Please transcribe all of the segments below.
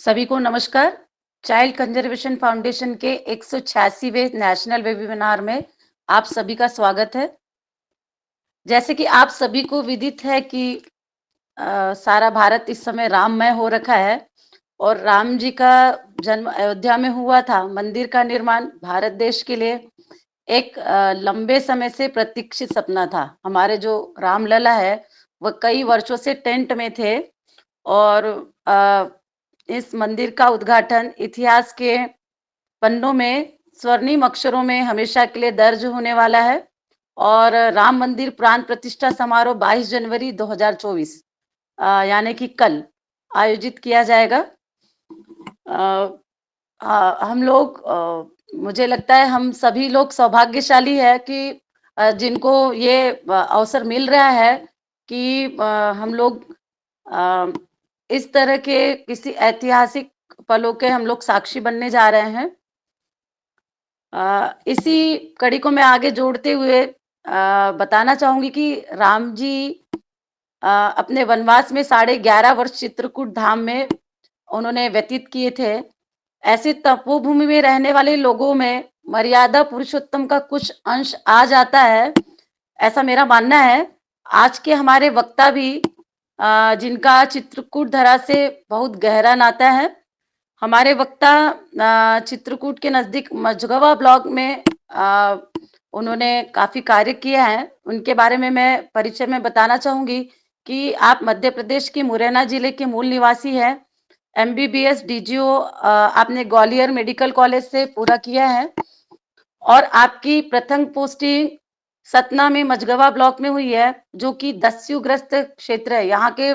सभी को नमस्कार। चाइल्ड कंजर्वेशन फाउंडेशन के 186वें नेशनल वेबिनार में आप सभी का स्वागत है। जैसे कि आप सभी को विदित है कि सारा भारत इस समय राममय हो रखा है और राम जी का जन्म अयोध्या में हुआ था। मंदिर का निर्माण भारत देश के लिए एक लंबे समय से प्रतीक्षित सपना था। हमारे जो रामलला है वह कई वर्षों से टेंट में थे और इस मंदिर का उद्घाटन इतिहास के पन्नों में स्वर्णिम अक्षरों में हमेशा के लिए दर्ज होने वाला है और राम मंदिर प्राण प्रतिष्ठा समारोह 22 जनवरी 2024 यानी कि कल आयोजित किया जाएगा। हम लोग मुझे लगता है हम सभी लोग सौभाग्यशाली है कि जिनको ये अवसर मिल रहा है कि हम लोग इस तरह के किसी ऐतिहासिक पलों के हम लोग साक्षी बनने जा रहे हैं। इसी कड़ी को मैं आगे जोड़ते हुए बताना चाहूंगी कि राम जी अपने वनवास में 11.5 वर्ष चित्रकूट धाम में उन्होंने व्यतीत किए थे। ऐसे तपोभूमि में रहने वाले लोगों में मर्यादा पुरुषोत्तम का कुछ अंश आ जाता है, ऐसा मेरा मानना है। आज के हमारे वक्ता भी जिनका चित्रकूट धरा से बहुत गहरा नाता है, हमारे वक्ता चित्रकूट के नजदीक मझगवा ब्लॉक में उन्होंने काफी कार्य किया है। उनके बारे में मैं परिचय में बताना चाहूंगी कि आप मध्य प्रदेश के मुरैना जिले के मूल निवासी हैं। MBBS DGO आपने ग्वालियर मेडिकल कॉलेज से पूरा किया है और आपकी प्रथम पोस्टिंग सतना में मझगवा ब्लॉक में हुई है, जो कि दस्युग्रस्त क्षेत्र है। यहाँ के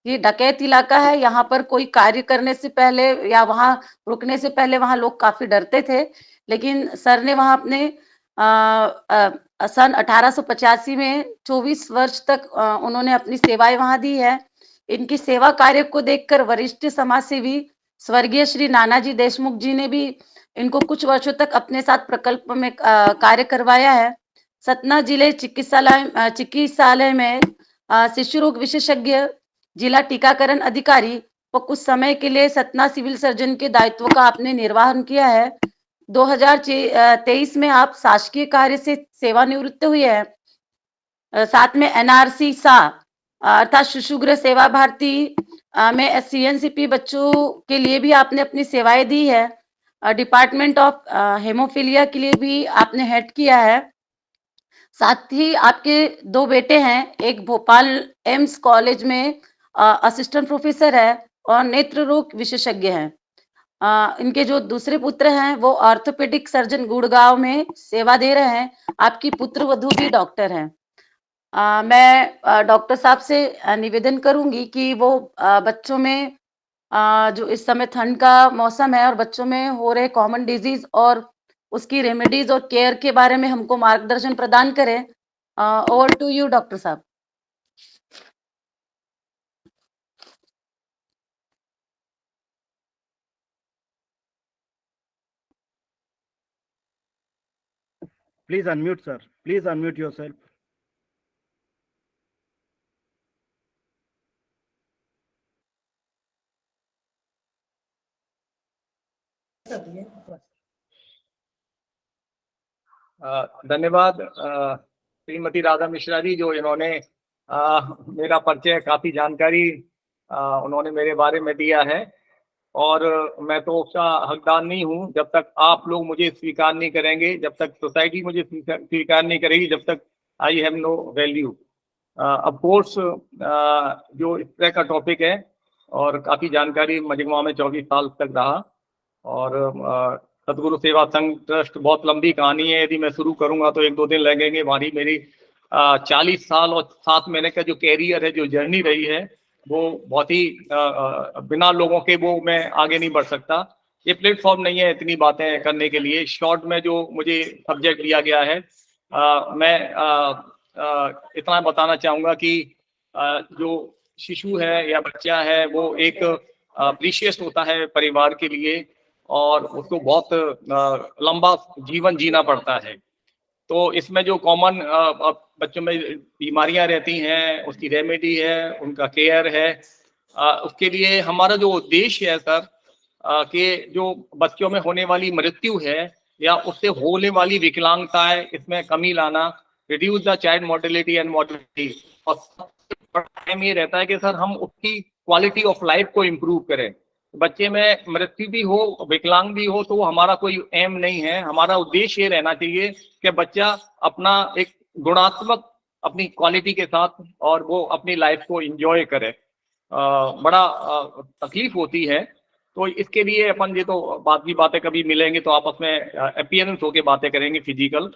ये डकैत इलाका है। यहाँ पर कोई कार्य करने से पहले या वहां रुकने से पहले वहां लोग काफी डरते थे, लेकिन सर ने वहां अपने सन 1885 में 24 वर्ष तक उन्होंने अपनी सेवाएं वहां दी है। इनकी सेवा कार्य को देखकर वरिष्ठ समाज सेवी स्वर्गीय श्री नानाजी देशमुख जी ने भी इनको कुछ वर्षों तक अपने साथ प्रकल्प में कार्य करवाया है। सतना जिले चिकित्सालय में शिशु रोग विशेषज्ञ, जिला टीकाकरण अधिकारी व कुछ समय के लिए सतना सिविल सर्जन के दायित्व का आपने निर्वहन किया है। 2023 में आप शासकीय कार्य से सेवानिवृत्त हुए हैं। साथ में NRC सा अर्थात शिशुगृह सेवा भारती में CNCP बच्चों के लिए भी आपने अपनी सेवाएं दी है। डिपार्टमेंट ऑफ हेमोफीलिया के लिए भी आपने हेड किया है। साथ ही आपके 2 बेटे हैं, एक भोपाल एम्स कॉलेज में असिस्टेंट प्रोफेसर है और नेत्र रोग विशेषज्ञ हैं। इनके जो दूसरे पुत्र हैं वो ऑर्थोपेडिक सर्जन गुड़गांव में सेवा दे रहे हैं। आपकी पुत्र वधू भी डॉक्टर हैं। मैं डॉक्टर साहब से निवेदन करूंगी कि वो बच्चों में जो इस समय ठंड का मौसम है और बच्चों में हो रहे कॉमन डिजीज और उसकी रेमेडीज और केयर के बारे में हमको मार्गदर्शन प्रदान करें। ओवर टू यू डॉक्टर साहब। Please unmute, sir. Please unmute yourself. धन्यवाद श्रीमती राधा मिश्रा जी, जो इन्होंने मेरा परिचय, काफी जानकारी उन्होंने मेरे बारे में दिया है। और मैं तो उसका हकदार नहीं हूं जब तक आप लोग मुझे स्वीकार नहीं करेंगे, जब तक सोसाइटी मुझे स्वीकार नहीं करेगी, जब तक I have no value. Of course जो इस तरह का टॉपिक है और काफी जानकारी मजगवा में 24 साल तक रहा और सदगुरु सेवा संघ ट्रस्ट बहुत लंबी कहानी है। यदि मैं शुरू करूंगा तो 1-2 दिन लगेंगे। हमारी मेरी 40 साल और 7 महीने का जो कैरियर है, जो जर्नी रही है, वो बहुत ही बिना लोगों के वो मैं आगे नहीं बढ़ सकता। ये प्लेटफॉर्म नहीं है इतनी बातें करने के लिए। शॉर्ट में जो मुझे सब्जेक्ट दिया गया है, मैं इतना बताना चाहूंगा कि जो शिशु है या बच्चा है वो एक प्रीशियस होता है परिवार के लिए और उसको बहुत लंबा जीवन जीना पड़ता है। तो इसमें जो कॉमन बच्चों में बीमारियां रहती हैं, उसकी रेमेडी है, उनका केयर है। उसके लिए हमारा जो उद्देश्य है सर, कि जो बच्चों में होने वाली मृत्यु है या उससे होने वाली विकलांगता है, इसमें कमी लाना, reduce the child mortality and mortality. और सबसे बड़ा एम ये रहता है कि सर हम उसकी क्वालिटी ऑफ लाइफ को इम्प्रूव करें। बच्चे में मृत्यु भी हो, विकलांग भी हो, तो हमारा कोई एम नहीं है। हमारा उद्देश्य ये रहना चाहिए कि बच्चा अपना एक गुणात्मक अपनी क्वालिटी के साथ और वो अपनी लाइफ को एंजॉय करे। बड़ा तकलीफ होती है, तो इसके लिए अपन ये तो बात की बातें, कभी मिलेंगे तो आपस में अपीयरेंस होके बातें करेंगे फिजिकल।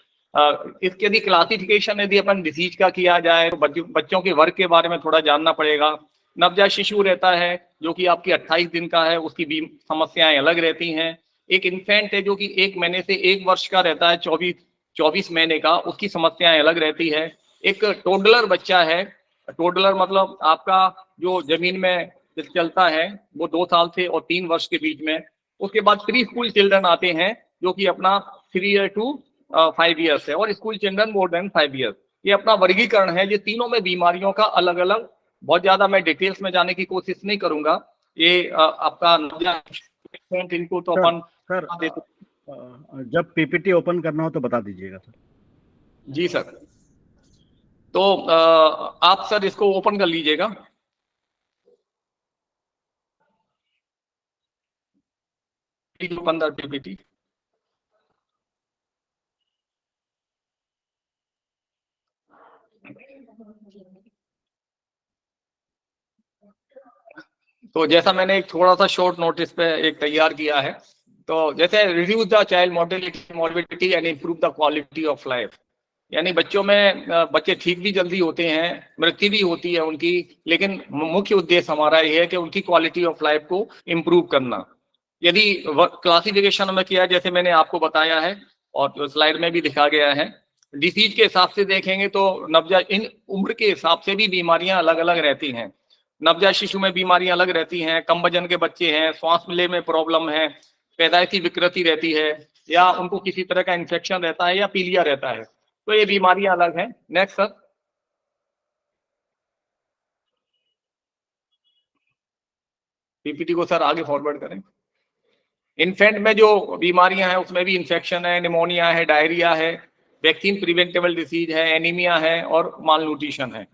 इसके यदि क्लासिफिकेशन यदि अपन डिसीज का किया जाए तो बच्चों के वर्ग के बारे में थोड़ा जानना पड़ेगा। नवजात शिशु रहता है जो कि आपकी 28 दिन का है, उसकी भी समस्याएं अलग रहती हैं। एक इन्फेंट है जो कि 1 महीने से 1 वर्ष का रहता है, 24 महीने का, उसकी समस्याएं अलग रहती है। एक टोडलर बच्चा है, टोडलर मतलब आपका जो जमीन में चलता है, वो 2 साल से और 3 वर्ष के बीच में। उसके बाद प्री स्कूल चिल्ड्रन आते हैं जो कि अपना 3 ईयर टू 5 ईयर्स है, और school children more than 5 years. ये अपना वर्गीकरण है। ये तीनों में बीमारियों का अलग अलग, बहुत ज्यादा मैं डिटेल्स में जाने की कोशिश नहीं करूंगा। ये आपका इनको तो अपन सर जब पीपीटी ओपन करना हो तो बता दीजिएगा सर। जी सर, तो आप सर इसको ओपन कर लीजिएगा। Open PPT. तो जैसा मैंने एक थोड़ा सा शॉर्ट नोटिस पे एक तैयार किया है, तो जैसे reduce the child morbidity and improve the quality of life, यानी बच्चों में बच्चे ठीक भी जल्दी होते हैं, मृत्यु भी होती है उनकी, लेकिन मुख्य उद्देश्य हमारा ये है कि उनकी क्वालिटी ऑफ लाइफ को इम्प्रूव करना। यदि क्लासिफिकेशन में किया जैसे मैंने आपको बताया है और स्लाइड में भी दिखा गया है, डिसीज के हिसाब से देखेंगे तो नवजात इन उम्र के हिसाब से भी बीमारियां अलग अलग रहती हैं। नवजात शिशु में बीमारियां अलग रहती हैं, कम वजन के बच्चे हैं, श्वास ले में प्रॉब्लम है, पैदाइशी विकृति रहती है, या उनको किसी तरह का इन्फेक्शन रहता है या पीलिया रहता है, तो ये बीमारियां अलग हैं। Next sir. पीपीटी को सर आगे फॉरवर्ड करें। इन्फेंट में जो बीमारियां हैं उसमें भी इन्फेक्शन है, निमोनिया है, डायरिया है, वैक्सीन प्रिवेंटेबल डिसीज है, एनीमिया है और माल न्यूट्रिशन है।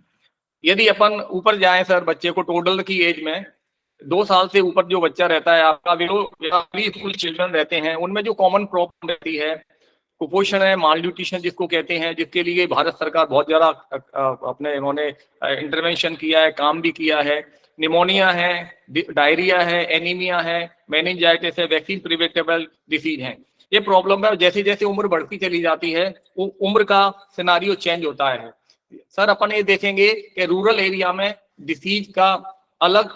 यदि अपन ऊपर जाएं सर, बच्चे को टोडल की एज में 2 साल से ऊपर जो बच्चा रहता है आपका, स्कूल चिल्ड्रन रहते हैं, उनमें जो कॉमन प्रॉब्लम रहती है कुपोषण है, माल न्यूट्रिशन जिसको कहते हैं, जिसके लिए भारत सरकार बहुत ज्यादा अपने इन्होंने इंटरवेंशन किया है, काम भी किया है। निमोनिया है, डायरिया है, एनीमिया है, मेनिंजाइटिस है, वैक्सीन प्रिवेंटेबल डिसीज है। ये प्रॉब्लम है। जैसे जैसे उम्र बढ़ती चली जाती है उम्र का सिनारियो चेंज होता है। सर अपन ये देखेंगे कि रूरल एरिया में डिसीज का अलग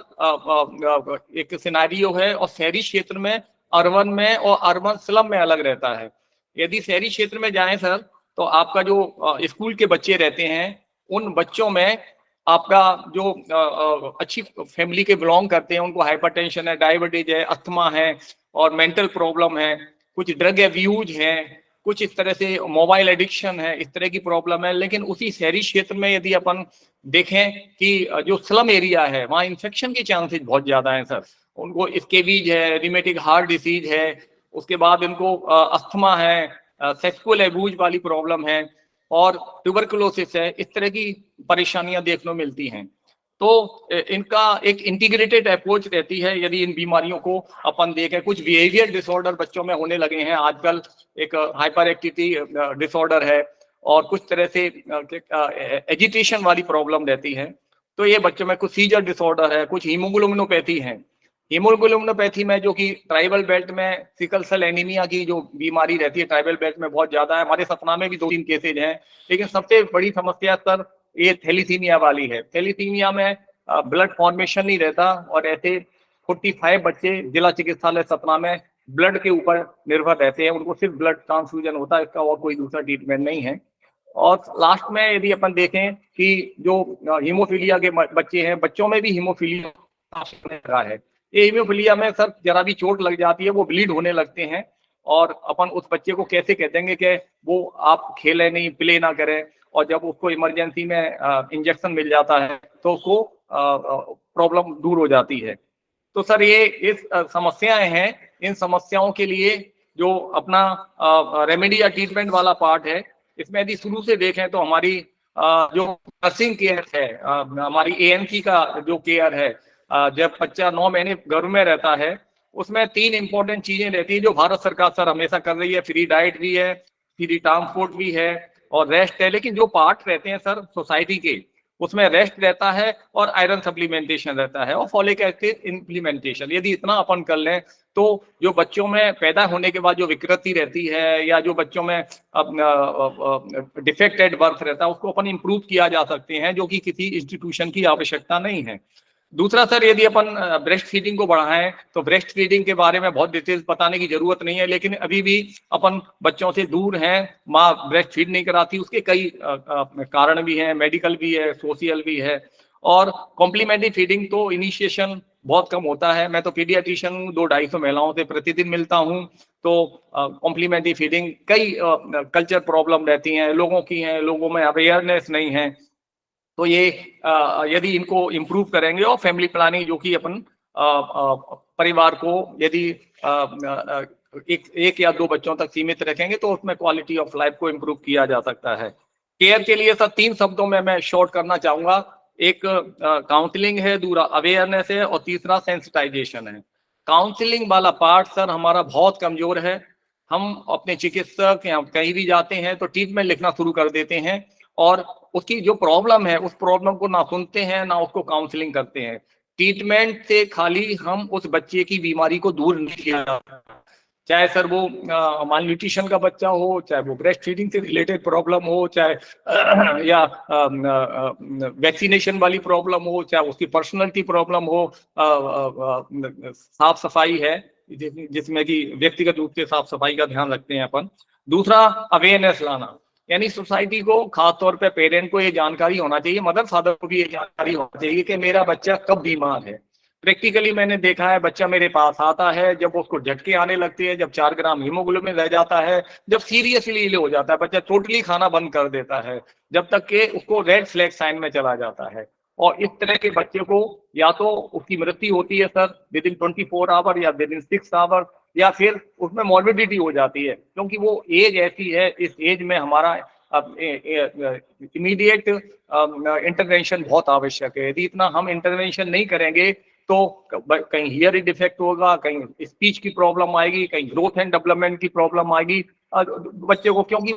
एक सिनारियो है, और शहरी क्षेत्र में, अर्बन में और अर्बन स्लम में अलग रहता है। यदि शहरी क्षेत्र में जाएं सर, तो आपका जो स्कूल के बच्चे रहते हैं, उन बच्चों में आपका जो अच्छी फैमिली के बिलोंग करते हैं, उनको हाइपरटेंशन है, डायबिटीज है, अस्थमा है और मेंटल प्रॉब्लम है, कुछ ड्रग एब्यूज है, कुछ इस तरह से मोबाइल एडिक्शन है, इस तरह की प्रॉब्लम है। लेकिन उसी शहरी क्षेत्र में यदि अपन देखें कि जो स्लम एरिया है, वहाँ इन्फेक्शन के चांसेस बहुत ज्यादा हैं सर। उनको स्केबीज है, रिमेटिक हार्ट डिसीज है, उसके बाद इनको अस्थमा है, सेक्सुअल एब्यूज वाली प्रॉब्लम है और ट्यूबरकुलोसिस है। इस तरह की परेशानियां देखने मिलती हैं। तो इनका एक इंटीग्रेटेड अप्रोच रहती है। यदि इन बीमारियों को अपन देखें, कुछ बिहेवियर डिसऑर्डर बच्चों में होने लगे हैं आजकल, एक हाइपर एक्टिविटी डिसऑर्डर है और कुछ तरह से एजिटेशन वाली प्रॉब्लम रहती है। तो ये बच्चों में कुछ सीजर डिसऑर्डर है, कुछ हीमोग्लोबिनोपैथी है। हीमोग्लोबिनोपैथी में जो कि ट्राइबल बेल्ट में सिकल सेल एनीमिया की जो बीमारी रहती है, ट्राइबल बेल्ट में बहुत ज्यादा है। हमारे सतना में भी 2-3 केसेज हैं, लेकिन सबसे बड़ी समस्या सर ये थैलीसीमिया वाली है। थैलीसीमिया में ब्लड फॉर्मेशन नहीं रहता, और ऐसे 45 बच्चे जिला चिकित्सालय सतना में ब्लड के ऊपर निर्भर रहते हैं। उनको सिर्फ ब्लड ट्रांसफ्यूजन होता है, इसका और कोई दूसरा ट्रीटमेंट नहीं है। और लास्ट में यदि अपन देखें कि जो हीमोफीलिया के बच्चे हैं, बच्चों में भी हीमोफीलिया लगा है। ये हीमोफीलिया में सर जरा भी चोट लग जाती है, वो ब्लीड होने लगते हैं, और अपन उस बच्चे को कैसे कह देंगे कि वो आप खेले नहीं, प्ले ना करें, और जब उसको इमरजेंसी में इंजेक्शन मिल जाता है तो उसको प्रॉब्लम दूर हो जाती है। तो सर ये इस समस्याएं हैं, इन समस्याओं के लिए जो अपना रेमेडी या ट्रीटमेंट वाला पार्ट है, इसमें यदि शुरू से देखें तो हमारी जो नर्सिंग केयर है, हमारी एएनसी का जो केयर है, जब बच्चा 9 महीने घर में रहता है, उसमें 3 इंपॉर्टेंट चीजें रहती है जो भारत सरकार सर हमेशा कर रही है। फ्री डाइट भी है, फ्री ट्रांसपोर्ट भी है और रेस्ट है। लेकिन जो पार्ट रहते हैं सर सोसाइटी के, उसमें रेस्ट रहता है और आयरन सप्लीमेंटेशन रहता है और फॉलिक एसिड इम्प्लीमेंटेशन। यदि इतना अपन कर लें तो जो बच्चों में पैदा होने के बाद जो विकृति रहती है या जो बच्चों में डिफेक्टेड बर्थ रहता है, उसको अपन इम्प्रूव किया जा सकते हैं, जो कि किसी इंस्टीट्यूशन की आवश्यकता नहीं है। दूसरा सर, यदि अपन ब्रेस्ट फीडिंग को बढ़ाएं तो ब्रेस्ट फीडिंग के बारे में बहुत डिटेल्स बताने की जरूरत नहीं है, लेकिन अभी भी अपन बच्चों से दूर हैं, माँ ब्रेस्ट फीड नहीं कराती। उसके कई कारण भी हैं, मेडिकल भी है, सोशल भी है। और कॉम्प्लीमेंट्री फीडिंग तो इनिशिएशन बहुत कम होता है। मैं तो पीडियाट्रिशियन 200-250 महिलाओं से प्रतिदिन मिलता हूँ, तो कॉम्प्लीमेंट्री फीडिंग कई कल्चर प्रॉब्लम रहती हैं, लोगों की हैं, लोगों में अवेयरनेस नहीं है। तो ये यदि इनको इम्प्रूव करेंगे और फैमिली प्लानिंग जो कि अपन परिवार को यदि एक या 2 बच्चों तक सीमित रखेंगे तो उसमें क्वालिटी ऑफ लाइफ को इम्प्रूव किया जा सकता है। केयर के लिए सर 3 शब्दों में मैं शॉर्ट करना चाहूंगा। एक काउंसलिंग है, दूसरा अवेयरनेस है और तीसरा सेंसिटाइजेशन है। काउंसलिंग वाला पार्ट सर हमारा बहुत कमजोर है। हम अपने चिकित्सक या कहीं भी जाते हैं तो ट्रीटमेंट लिखना शुरू कर देते हैं और उसकी जो प्रॉब्लम है उस प्रॉब्लम को ना सुनते हैं ना उसको काउंसलिंग करते हैं। ट्रीटमेंट से खाली हम उस बच्चे की बीमारी को दूर नहीं किया जाता, चाहे सर वो माल न्यूट्रिशन का बच्चा हो, चाहे वो ब्रेस्ट फीडिंग से रिलेटेड प्रॉब्लम हो, चाहे या वैक्सीनेशन वाली प्रॉब्लम हो, चाहे उसकी पर्सनैलिटी प्रॉब्लम हो, साफ सफाई है जिसमें कि व्यक्तिगत रूप से साफ सफाई का ध्यान रखते हैं अपन। दूसरा अवेयरनेस लाना, यानी सोसाइटी को, खासतौर पे पेरेंट को ये जानकारी होना चाहिए, मदर फादर को भी ये जानकारी होना चाहिए कि मेरा बच्चा कब बीमार है। प्रैक्टिकली मैंने देखा है, बच्चा मेरे पास आता है जब उसको झटके आने लगते हैं, जब 4 ग्राम हीमोग्लोबिन रह जाता है, जब सीरियसली इल हो जाता है, बच्चा टोटली खाना बंद कर देता है, जब तक कि उसको रेड फ्लैग साइन में चला जाता है। और इस तरह के बच्चे को या तो उसकी मृत्यु होती है सर विद इन 24 आवर या विद इन 6 आवर, या फिर उसमें मॉर्बिडिटी हो जाती है, क्योंकि वो एज ऐसी है, इस एज में हमारा इमीडिएट इंटरवेंशन बहुत आवश्यक है। यदि इतना हम इंटरवेंशन नहीं करेंगे तो कहीं हियर डिफेक्ट होगा, कहीं स्पीच की प्रॉब्लम आएगी, कहीं ग्रोथ एंड डेवलपमेंट की प्रॉब्लम आएगी बच्चे को, क्योंकि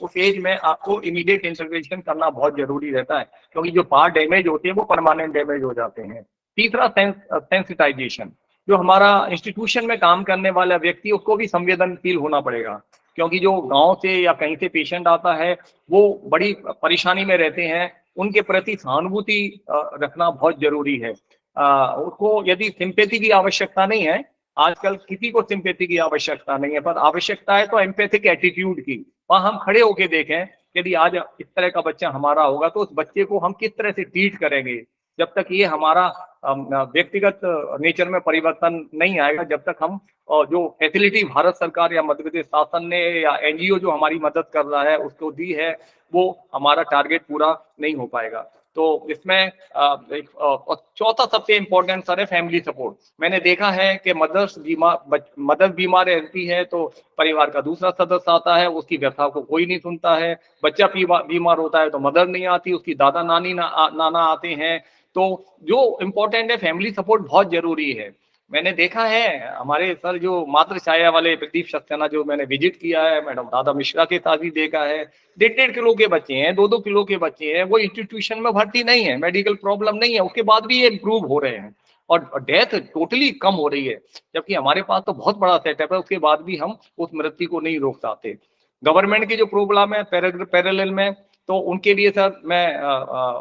उस एज में आपको इमीडिएट इंटरवेंशन करना बहुत जरूरी रहता है, क्योंकि जो पार्ट डैमेज होते हैं वो परमानेंट डैमेज हो जाते हैं। तीसरा सेंसिटाइजेशन, जो हमारा इंस्टीट्यूशन में काम करने वाला व्यक्ति उसको भी संवेदनशील होना पड़ेगा, क्योंकि जो गांव से या कहीं से पेशेंट आता है वो बड़ी परेशानी में रहते हैं, उनके प्रति सहानुभूति रखना बहुत जरूरी है। उसको यदि सिंपैथी की आवश्यकता नहीं है, आजकल किसी को सिंपैथी की आवश्यकता नहीं है, पर आवश्यकता है तो एम्पैथिक एटीट्यूड की। वहां हम खड़े होके देखें, यदि आज इस तरह का बच्चा हमारा होगा तो उस बच्चे को हम किस तरह से ट्रीट करेंगे। जब तक ये हमारा व्यक्तिगत नेचर में परिवर्तन नहीं आएगा, जब तक हम जो फैसिलिटी भारत सरकार या मध्य प्रदेश शासन ने या एनजीओ जो हमारी मदद कर रहा है उसको दी है, वो हमारा टारगेट पूरा नहीं हो पाएगा। तो इसमें चौथा सबसे इम्पोर्टेंट सर है फैमिली सपोर्ट। मैंने देखा है कि मदर बीमार रहती है तो परिवार का दूसरा सदस्य आता है, उसकी व्यथा को कोई नहीं सुनता है। बच्चा बीमार होता है तो मदर नहीं आती, उसकी दादा नानी नाना आते हैं। तो जो इम्पोर्टेंट है फैमिली सपोर्ट बहुत जरूरी है। मैंने देखा है हमारे सर जो मातृ छाया वाले प्रदीप सक्सेना जो मैंने विजिट किया है, मैडम राधा मिश्रा के साथ भी देखा है, 1.5 किलो के बच्चे हैं, 2-2 किलो के बच्चे हैं, वो इंस्टीट्यूशन में भर्ती नहीं है, मेडिकल प्रॉब्लम नहीं है, उसके बाद भी ये इम्प्रूव हो रहे हैं और डेथ टोटली कम हो रही है। जबकि हमारे पास तो बहुत बड़ा सेटअप है, उसके बाद भी हम उस मृत्यु को नहीं रोक पाते। गवर्नमेंट की जो प्रॉब्लम है पैरेलल में, तो उनके लिए सर मैं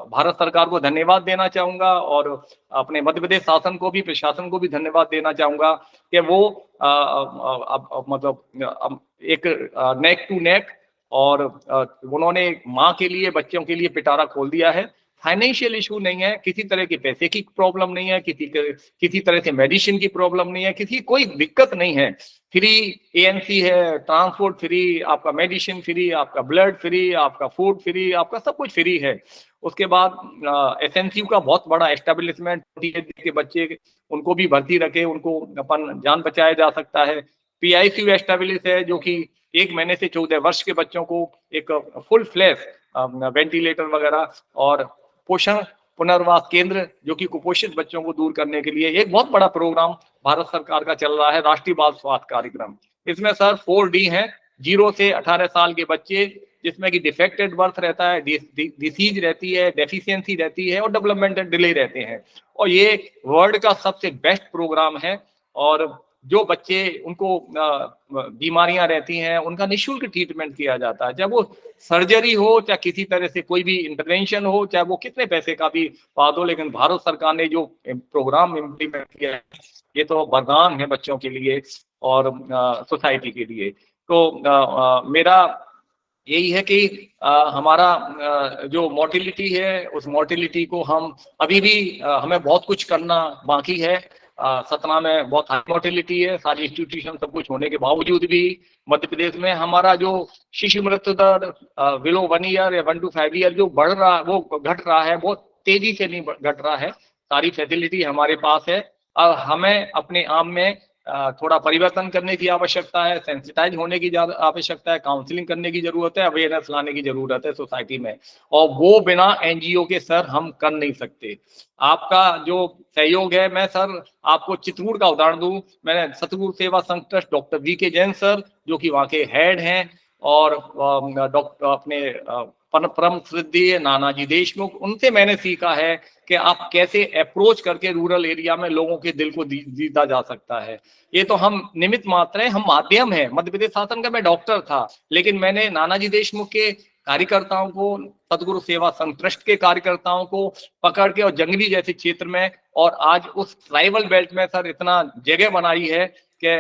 भारत सरकार को धन्यवाद देना चाहूंगा और अपने मध्य प्रदेश शासन को भी, प्रशासन को भी धन्यवाद देना चाहूंगा कि वो मतलब एक नेक टू नेक और उन्होंने माँ के लिए, बच्चों के लिए पिटारा खोल दिया है। फाइनेंशियल इशू नहीं है, किसी तरह की पैसे की प्रॉब्लम नहीं है, किसी तरह से मेडिसिन की प्रॉब्लम नहीं है, किसी कोई दिक्कत नहीं है। फ्री एएनसी है, ट्रांसपोर्ट फ्री, आपका मेडिसिन फ्री, आपका ब्लड फ्री, आपका फूड फ्री, आपका सब कुछ फ्री है। उसके बाद एसएनसीयू का बहुत बड़ा एस्टेब्लिशमेंट के बच्चे उनको भी भर्ती रखे, उनको अपन जान बचाया जा सकता है। पीआईसीयू एस्टेब्लिश है जो कि 1 महीने से 14 वर्ष के बच्चों को एक फुल फ्लैश वेंटिलेटर वगैरह और पोषण पुनर्वास केंद्र जो कि कुपोषित बच्चों को दूर करने के लिए एक बहुत बड़ा प्रोग्राम भारत सरकार का चल रहा है, राष्ट्रीय बाल स्वास्थ्य कार्यक्रम। इसमें सर 4D है, 0 से 18 साल के बच्चे, जिसमें कि डिफेक्टेड बर्थ रहता है, डिसीज रहती है, डेफिशिएंसी रहती है और डेवलपमेंटल डिले रहते हैं। और ये वर्ल्ड का सबसे बेस्ट प्रोग्राम है। और जो बच्चे उनको बीमारियां रहती हैं उनका निःशुल्क ट्रीटमेंट किया जाता है, चाहे वो सर्जरी हो, चाहे किसी तरह से कोई भी इंटरवेंशन हो, चाहे वो कितने पैसे का भी बात हो। लेकिन भारत सरकार ने जो प्रोग्राम इम्प्लीमेंट किया है ये तो वरदान है बच्चों के लिए और सोसाइटी के लिए। तो मेरा यही है कि हमारा जो मोर्टिलिटी है उस मोर्टिलिटी को हम अभी भी हमें बहुत कुछ करना बाकी है। सतना में बहुत हाई मोर्टिलिटी है, सारी इंस्टीट्यूशन सब कुछ होने के बावजूद भी मध्य प्रदेश में हमारा जो शिशु मृत्यु दर बिलो 1 ईयर या 1 to 5 ईयर जो बढ़ रहा वो घट रहा है, बहुत तेजी से नहीं घट रहा है। सारी फैसिलिटी हमारे पास है। हमें अपने आप में थोड़ा परिवर्तन करने की आवश्यकता है, सेंसिटाइज होने की आवश्यकता है, काउंसलिंग करने की जरूरत है, अवेयरनेस लाने की जरूरत है सोसाइटी में। और वो बिना एनजीओ के सर हम कर नहीं सकते। आपका जो सहयोग है, मैं सर आपको चित्रकूट का उदाहरण दूं, मैंने सतगुरु सेवा संघ trust doctor VK. Jain sir जो कि वहाँ के हेड हैं और डॉक्टर अपने परम श्रद्धेय नानाजी देशमुख, उनसे मैंने सीखा है कि आप कैसे अप्रोच करके रूरल एरिया में लोगों के दिल को जीता जा सकता है। ये तो हम निमित्त मात्र हैं, हम माध्यम हैं। मध्य प्रदेश शासन का मैं डॉक्टर था, लेकिन मैंने नानाजी देशमुख के कार्यकर्ताओं को, सतगुरु सेवा संघ ट्रस्ट के कार्यकर्ताओं को पकड़ के और जंगली जैसे क्षेत्र में और आज उस ट्राइबल बेल्ट में सर इतना जगह बनाई है कि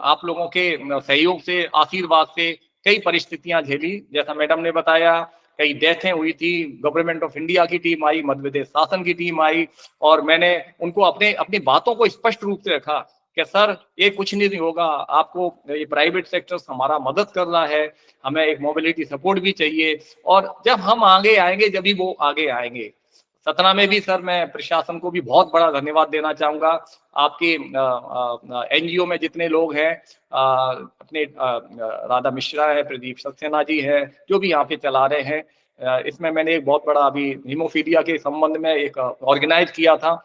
आप लोगों के सहयोग से, आशीर्वाद से कई परिस्थितियां झेली। जैसा मैडम ने बताया, कई डेथें हुई थी, गवर्नमेंट ऑफ इंडिया की टीम आई, मध्य प्रदेश शासन की टीम आई और मैंने उनको अपनी बातों को स्पष्ट रूप से रखा कि सर ये कुछ नहीं होगा, आपको ये प्राइवेट सेक्टर हमारा मदद कर रहा है, हमें एक मोबिलिटी सपोर्ट भी चाहिए और जब हम आगे आएंगे जब भी वो आगे आएंगे। सतना में भी सर मैं प्रशासन को भी बहुत बड़ा धन्यवाद देना चाहूंगा। आपके एनजीओ में जितने लोग हैं, अपने राधा मिश्रा है, प्रदीप सक्सेना जी है, जो भी यहाँ पे चला रहे हैं। इसमें मैंने एक बहुत बड़ा अभी हीमोफीलिया के संबंध में एक ऑर्गेनाइज किया था,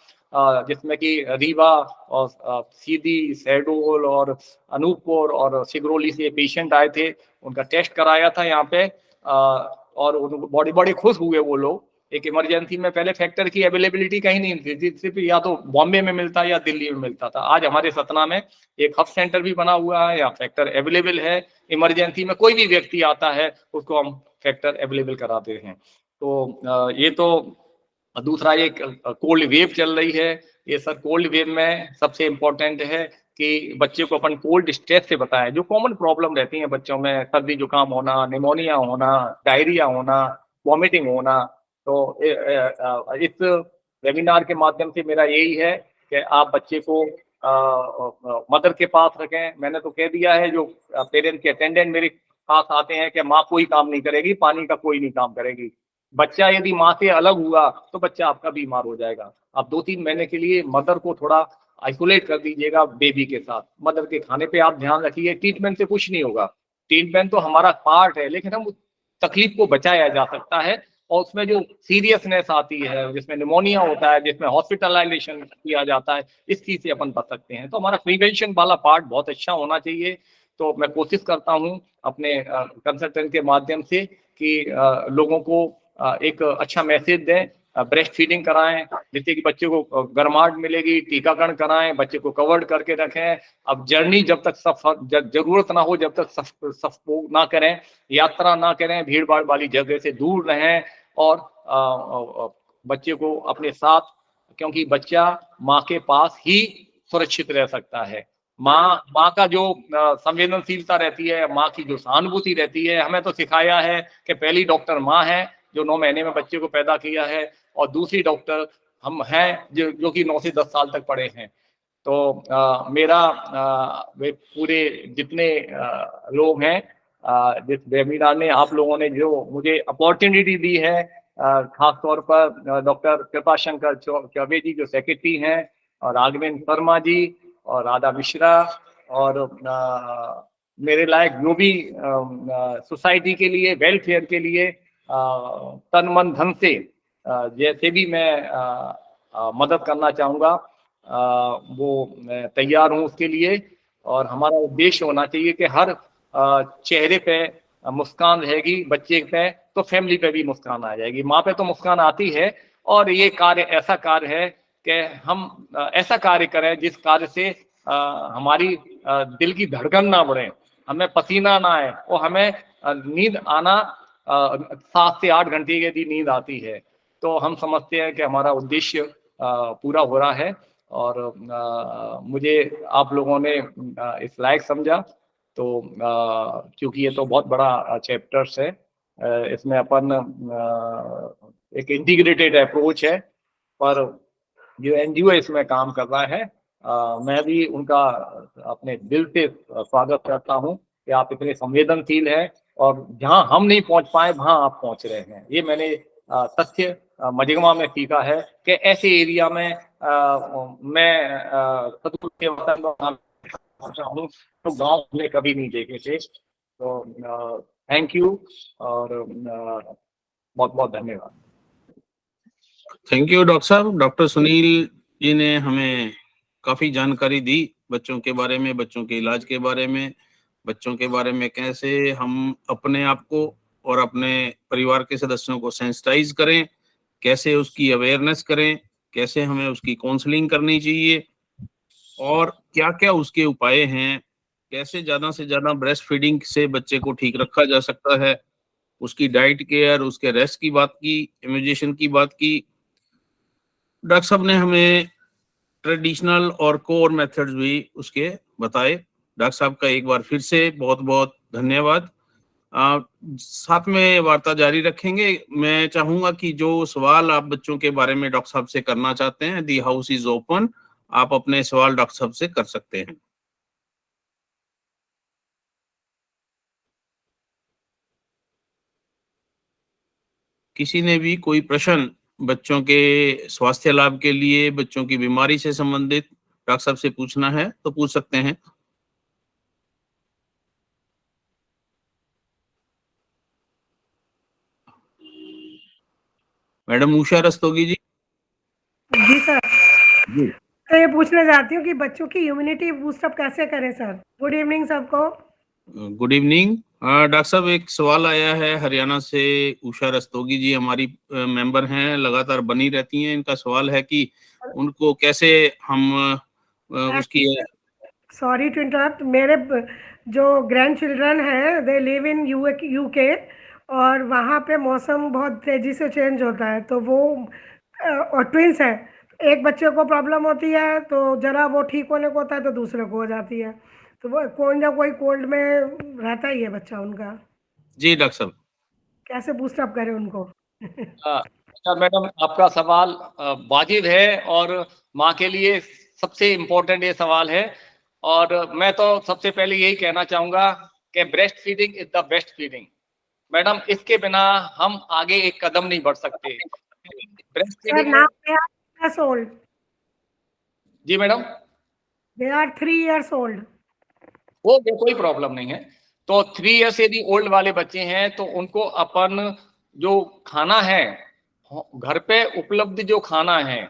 जिसमें कि रीवा और सीधी, शहडोल और अनूपपुर और सिगरौली से पेशेंट आए थे, उनका टेस्ट कराया था यहाँ पे और बड़े खुश हुए वो लोग। एक इमरजेंसी में पहले फैक्टर की अवेलेबिलिटी कहीं नहीं थी, सिर्फ या तो बॉम्बे में मिलता या दिल्ली में मिलता था। आज हमारे सतना में एक हब सेंटर भी बना हुआ है, यहाँ फैक्टर अवेलेबल है। इमरजेंसी में कोई भी व्यक्ति आता है उसको हम फैक्टर अवेलेबल कराते हैं। तो ये तो दूसरा एक कोल्ड वेव चल रही है। ये सर कोल्ड वेव में सबसे इम्पोर्टेंट है कि बच्चे को अपन कोल्ड स्ट्रेस से बताएं, जो कॉमन प्रॉब्लम रहती है बच्चों में, सर्दी जुकाम होना, निमोनिया होना, डायरिया होना, वॉमिटिंग होना। तो इस वेबिनार के माध्यम से मेरा यही है कि आप बच्चे को मदर के पास रखें। मैंने तो कह दिया है, जो पेरेंट के अटेंडेंट मेरे पास आते हैं कि माँ कोई काम नहीं करेगी, पानी का कोई नहीं काम करेगी। बच्चा यदि माँ से अलग हुआ तो बच्चा आपका बीमार हो जाएगा। आप 2-3 महीने के लिए मदर को थोड़ा आइसोलेट कर दीजिएगा बेबी के साथ। मदर के खाने पे आप ध्यान रखिए। ट्रीटमेंट से कुछ नहीं होगा, ट्रीटमेंट तो हमारा पार्ट है, लेकिन हम तकलीफ को बचाया जा सकता है। और उसमें जो सीरियसनेस आती है, जिसमें निमोनिया होता है, जिसमें हॉस्पिटलाइजेशन किया जाता है, इस चीज से अपन बच सकते हैं। तो हमारा प्रिवेंशन वाला पार्ट बहुत अच्छा होना चाहिए। तो मैं कोशिश करता हूँ अपने कंसल्टेंट के माध्यम से कि लोगों को एक अच्छा मैसेज दें। ब्रेस्ट फीडिंग कराएं, जिससे कि बच्चे को गर्माहट मिलेगी, टीकाकरण कराएं, बच्चे को कवर्ड करके रखें। अब जर्नी जब तक जरूरत ना हो जब तक सफर ना करें, यात्रा ना करें, भीड़ भाड़ वाली जगह से दूर रहें और बच्चे को अपने साथ, क्योंकि बच्चा माँ के पास ही सुरक्षित रह सकता है। माँ का जो संवेदनशीलता रहती है, माँ की जो सहानुभूति रहती है, हमें तो सिखाया है कि पहली डॉक्टर माँ है जो 9 महीने में बच्चे को पैदा किया है और दूसरी डॉक्टर हम हैं जो कि 9 से 10 साल तक पढ़े हैं। तो मेरा वे पूरे जितने लोग हैं, जिस वेबिनार में आप लोगों ने जो मुझे अपॉर्चुनिटी दी है, खास तौर पर डॉक्टर कृपा शंकर चौबे जी जो सेक्रेटरी हैं, और राघवेंद्र शर्मा जी और राधा मिश्रा, और मेरे लायक जो भी सोसाइटी के लिए, वेलफेयर के लिए तन मन धन से जैसे भी मैं मदद करना चाहूँगा, वो मैं तैयार हूँ उसके लिए। और हमारा उद्देश्य होना चाहिए कि हर चेहरे पे मुस्कान रहेगी, बच्चे पे तो फैमिली पे भी मुस्कान आ जाएगी। माँ पे तो मुस्कान आती है, और ये कार्य ऐसा कार्य है कि हम ऐसा कार्य करें जिस कार्य से हमारी दिल की धड़कन ना बढ़े, हमें पसीना ना आए, और हमें नींद आना 7 से 8 घंटे की यदि नींद आती है तो हम समझते हैं कि हमारा उद्देश्य पूरा हो रहा है। और मुझे आप लोगों ने इस लायक समझा, तो क्योंकि ये तो बहुत बड़ा चैप्टर्स है, इसमें अपन एक इंटीग्रेटेड अप्रोच है, पर जो एनजीओ इसमें काम कर रहा है, मैं भी उनका अपने दिल से स्वागत करता हूं कि आप इतने संवेदनशील हैं, और जहां हम नहीं पहुंच पाए वहां आप पहुंच रहे हैं। ये मैंने तथ्य मजगमा में सीखा है कि ऐसे एरिया में मैं सदगुरु के वतन में पहुंचा हूं तो गांव हमने कभी नहीं देखे थे। तो थैंक यू, और बहुत बहुत धन्यवाद। थैंक यू डॉक्टर साहब। डॉक्टर सुनील जी ने हमें काफी जानकारी दी बच्चों के बारे में, बच्चों के इलाज के बारे में, बच्चों के बारे में कैसे हम अपने आप को और अपने परिवार के सदस्यों को सेंसिटाइज करें, कैसे उसकी अवेयरनेस करें, कैसे हमें उसकी काउंसलिंग करनी चाहिए, और क्या क्या उसके उपाय हैं, कैसे ज्यादा से ज्यादा ब्रेस्ट फीडिंग से बच्चे को ठीक रखा जा सकता है, उसकी डाइट केयर, उसके रेस्ट की बात की, इम्यूनाइजेशन की बात की। डॉक्टर साहब ने हमें ट्रेडिशनल और कोर मेथड्स भी उसके बताए। डॉक्टर साहब का एक बार फिर से बहुत बहुत धन्यवाद। साथ में वार्ता जारी रखेंगे। मैं चाहूंगा कि जो सवाल आप बच्चों के बारे में डॉक्टर साहब से करना चाहते हैं, दी हाउस इज ओपन, आप अपने सवाल डॉक्टर साहब से कर सकते हैं। किसी ने भी कोई प्रश्न बच्चों के स्वास्थ्य लाभ के लिए, बच्चों की बीमारी से संबंधित डॉक्टर साहब से पूछना है तो पूछ सकते हैं। मैडम उषा रस्तोगी जी। जी सर, जी तो ये पूछना चाहती हूँ कि बच्चों की इम्यूनिटी बूस्टअप कैसे करें सर। गुड इवनिंग सबको। Good evening. डॉक्टर साहब एक सवाल आया है हरियाणा से। उषा रस्तोगी जी हमारी मेंबर हैं, लगातार बनी रहती हैं। इनका सवाल है कि उनको कैसे हम उसकी सॉरी टू इंटरप्ट, मेरे जो ग्रैंड चिल्ड्रन हैं दे लिव इन यूके, और वहाँ पे मौसम बहुत तेज़ी से चेंज होता है, तो वो और ट्विंस हैं, एक बच्चे को प्रॉब्लम होती है तो जरा वो ठीक होने को होता है तो दूसरे को हो जाती है, तो वो कोई ना कोई कोल्ड में रहता ही है बच्चा उनका। जी डॉक्टर साहब कैसे बूस्टअप करें उनको? अच्छा मैडम, आपका सवाल वाजिब है, और माँ के लिए सबसे इम्पोर्टेंट ये सवाल है। और मैं तो सबसे पहले यही कहना चाहूँगा कि breast feeding is the best feeding. Madam, इसके बिना हम आगे एक कदम नहीं बढ़ सकते। Breast sir feeding now they are 3 years old. जी madam, They are 3 years old. वो कोई प्रॉब्लम नहीं है। तो 3 ईयर से यदि ओल्ड वाले बच्चे हैं तो उनको अपन जो खाना है, घर पे उपलब्ध जो खाना है,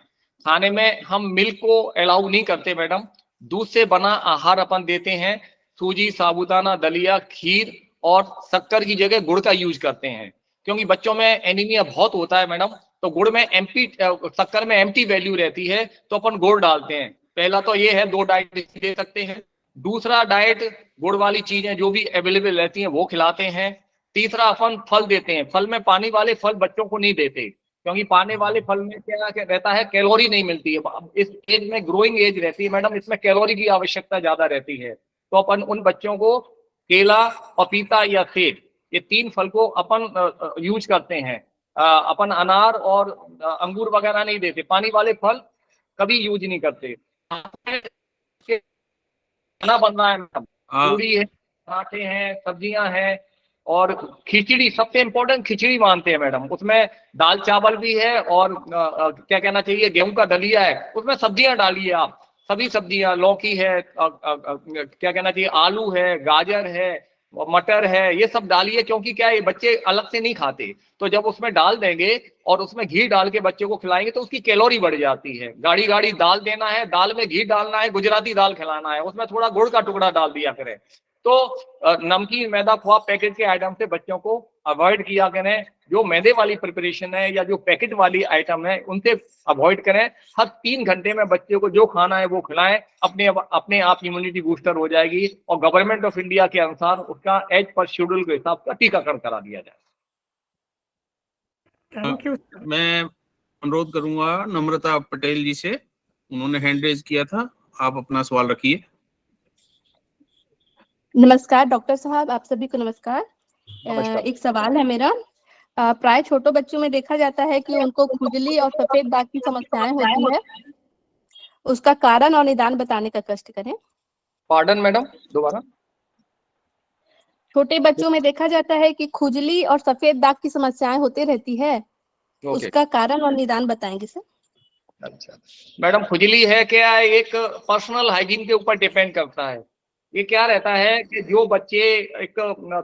खाने में हम मिल्क को अलाउ नहीं करते मैडम। दूध से बना आहार अपन देते हैं। सूजी, साबूदाना, दलिया, खीर और शक्कर की जगह गुड़ का यूज करते हैं, क्योंकि बच्चों में एनीमिया बहुत होता है मैडम। तो गुड़ में शक्कर में एम्प्टी वैल्यू रहती है, तो अपन गुड़ डालते हैं। पहला तो ये है, 2 डाइट दे सकते हैं। दूसरा डाइट, गुड़ वाली चीजें जो भी अवेलेबल रहती हैं वो खिलाते हैं। तीसरा, अपन फल देते हैं। फल में पानी वाले फल बच्चों को नहीं देते, क्योंकि पानी वाले फल में क्या रहता है, कैलोरी नहीं मिलती है। इस एज में ग्रोइंग एज रहती है मैडम, इसमें कैलोरी की आवश्यकता ज्यादा रहती है। तो अपन उन बच्चों को केला, पपीता या सेब, ये 3 फल को अपन यूज करते हैं। अपन अनार और अंगूर वगैरह नहीं देते, पानी वाले फल कभी यूज नहीं करते। खाना बन रहा है मैडम, पूरी है, पराठे हैं, सब्जियां हैं और खिचड़ी, सबसे इम्पोर्टेंट खिचड़ी मानते हैं मैडम। उसमें दाल चावल भी है और क्या कहना चाहिए, गेहूं का दलिया है, उसमें सब्जियां डालिए आप, सभी सब्जियां, लौकी है, क्या कहना चाहिए, आलू है, गाजर है, मटर है, ये सब डालिए। क्योंकि क्या है, ये बच्चे अलग से नहीं खाते, तो जब उसमें डाल देंगे और उसमें घी डाल के बच्चे को खिलाएंगे तो उसकी कैलोरी बढ़ जाती है। गाढ़ी गाढ़ी दाल देना है, दाल में घी डालना है, गुजराती दाल खिलाना है, उसमें थोड़ा गुड़ का टुकड़ा डाल दिया करें। तो नमकीन, मैदा, खोआ, पैकेट के आइटम से बच्चों को अवॉइड किया करें। जो मैदे वाली प्रिपरेशन है या जो पैकेट वाली आइटम है उनसे अवॉइड करें। हर 3 घंटे में बच्चे को जो खाना है वो खिलाएं, अपने आप इम्यूनिटी बूस्टर हो जाएगी और गवर्नमेंट ऑफ इंडिया के अनुसार उसका एज पर शेड्यूल के हिसाब का टीकाकरण करा दिया जाए। Thank you. मैं अनुरोध करूंगा नम्रता पटेल जी से, उन्होंने हैंड रेज किया था, आप अपना सवाल रखिए। नमस्कार डॉक्टर साहब, आप सभी को नमस्कार। नमस्कार। एक सवाल है मेरा। प्राय छोटे बच्चों में देखा जाता है कि उनको खुजली और सफेद दाग की समस्याएं होती है, उसका कारण और निदान बताने का कष्ट करें। पार्डन मैडम, दोबारा। छोटे बच्चों में देखा जाता है कि खुजली और सफेद दाग की समस्याएं होती रहती है, उसका कारण और निदान बताएंगे सर। अच्छा मैडम, खुजली है क्या, एक पर्सनल हाइजीन के ऊपर डिपेंड करता है। ये क्या रहता है कि जो बच्चे एक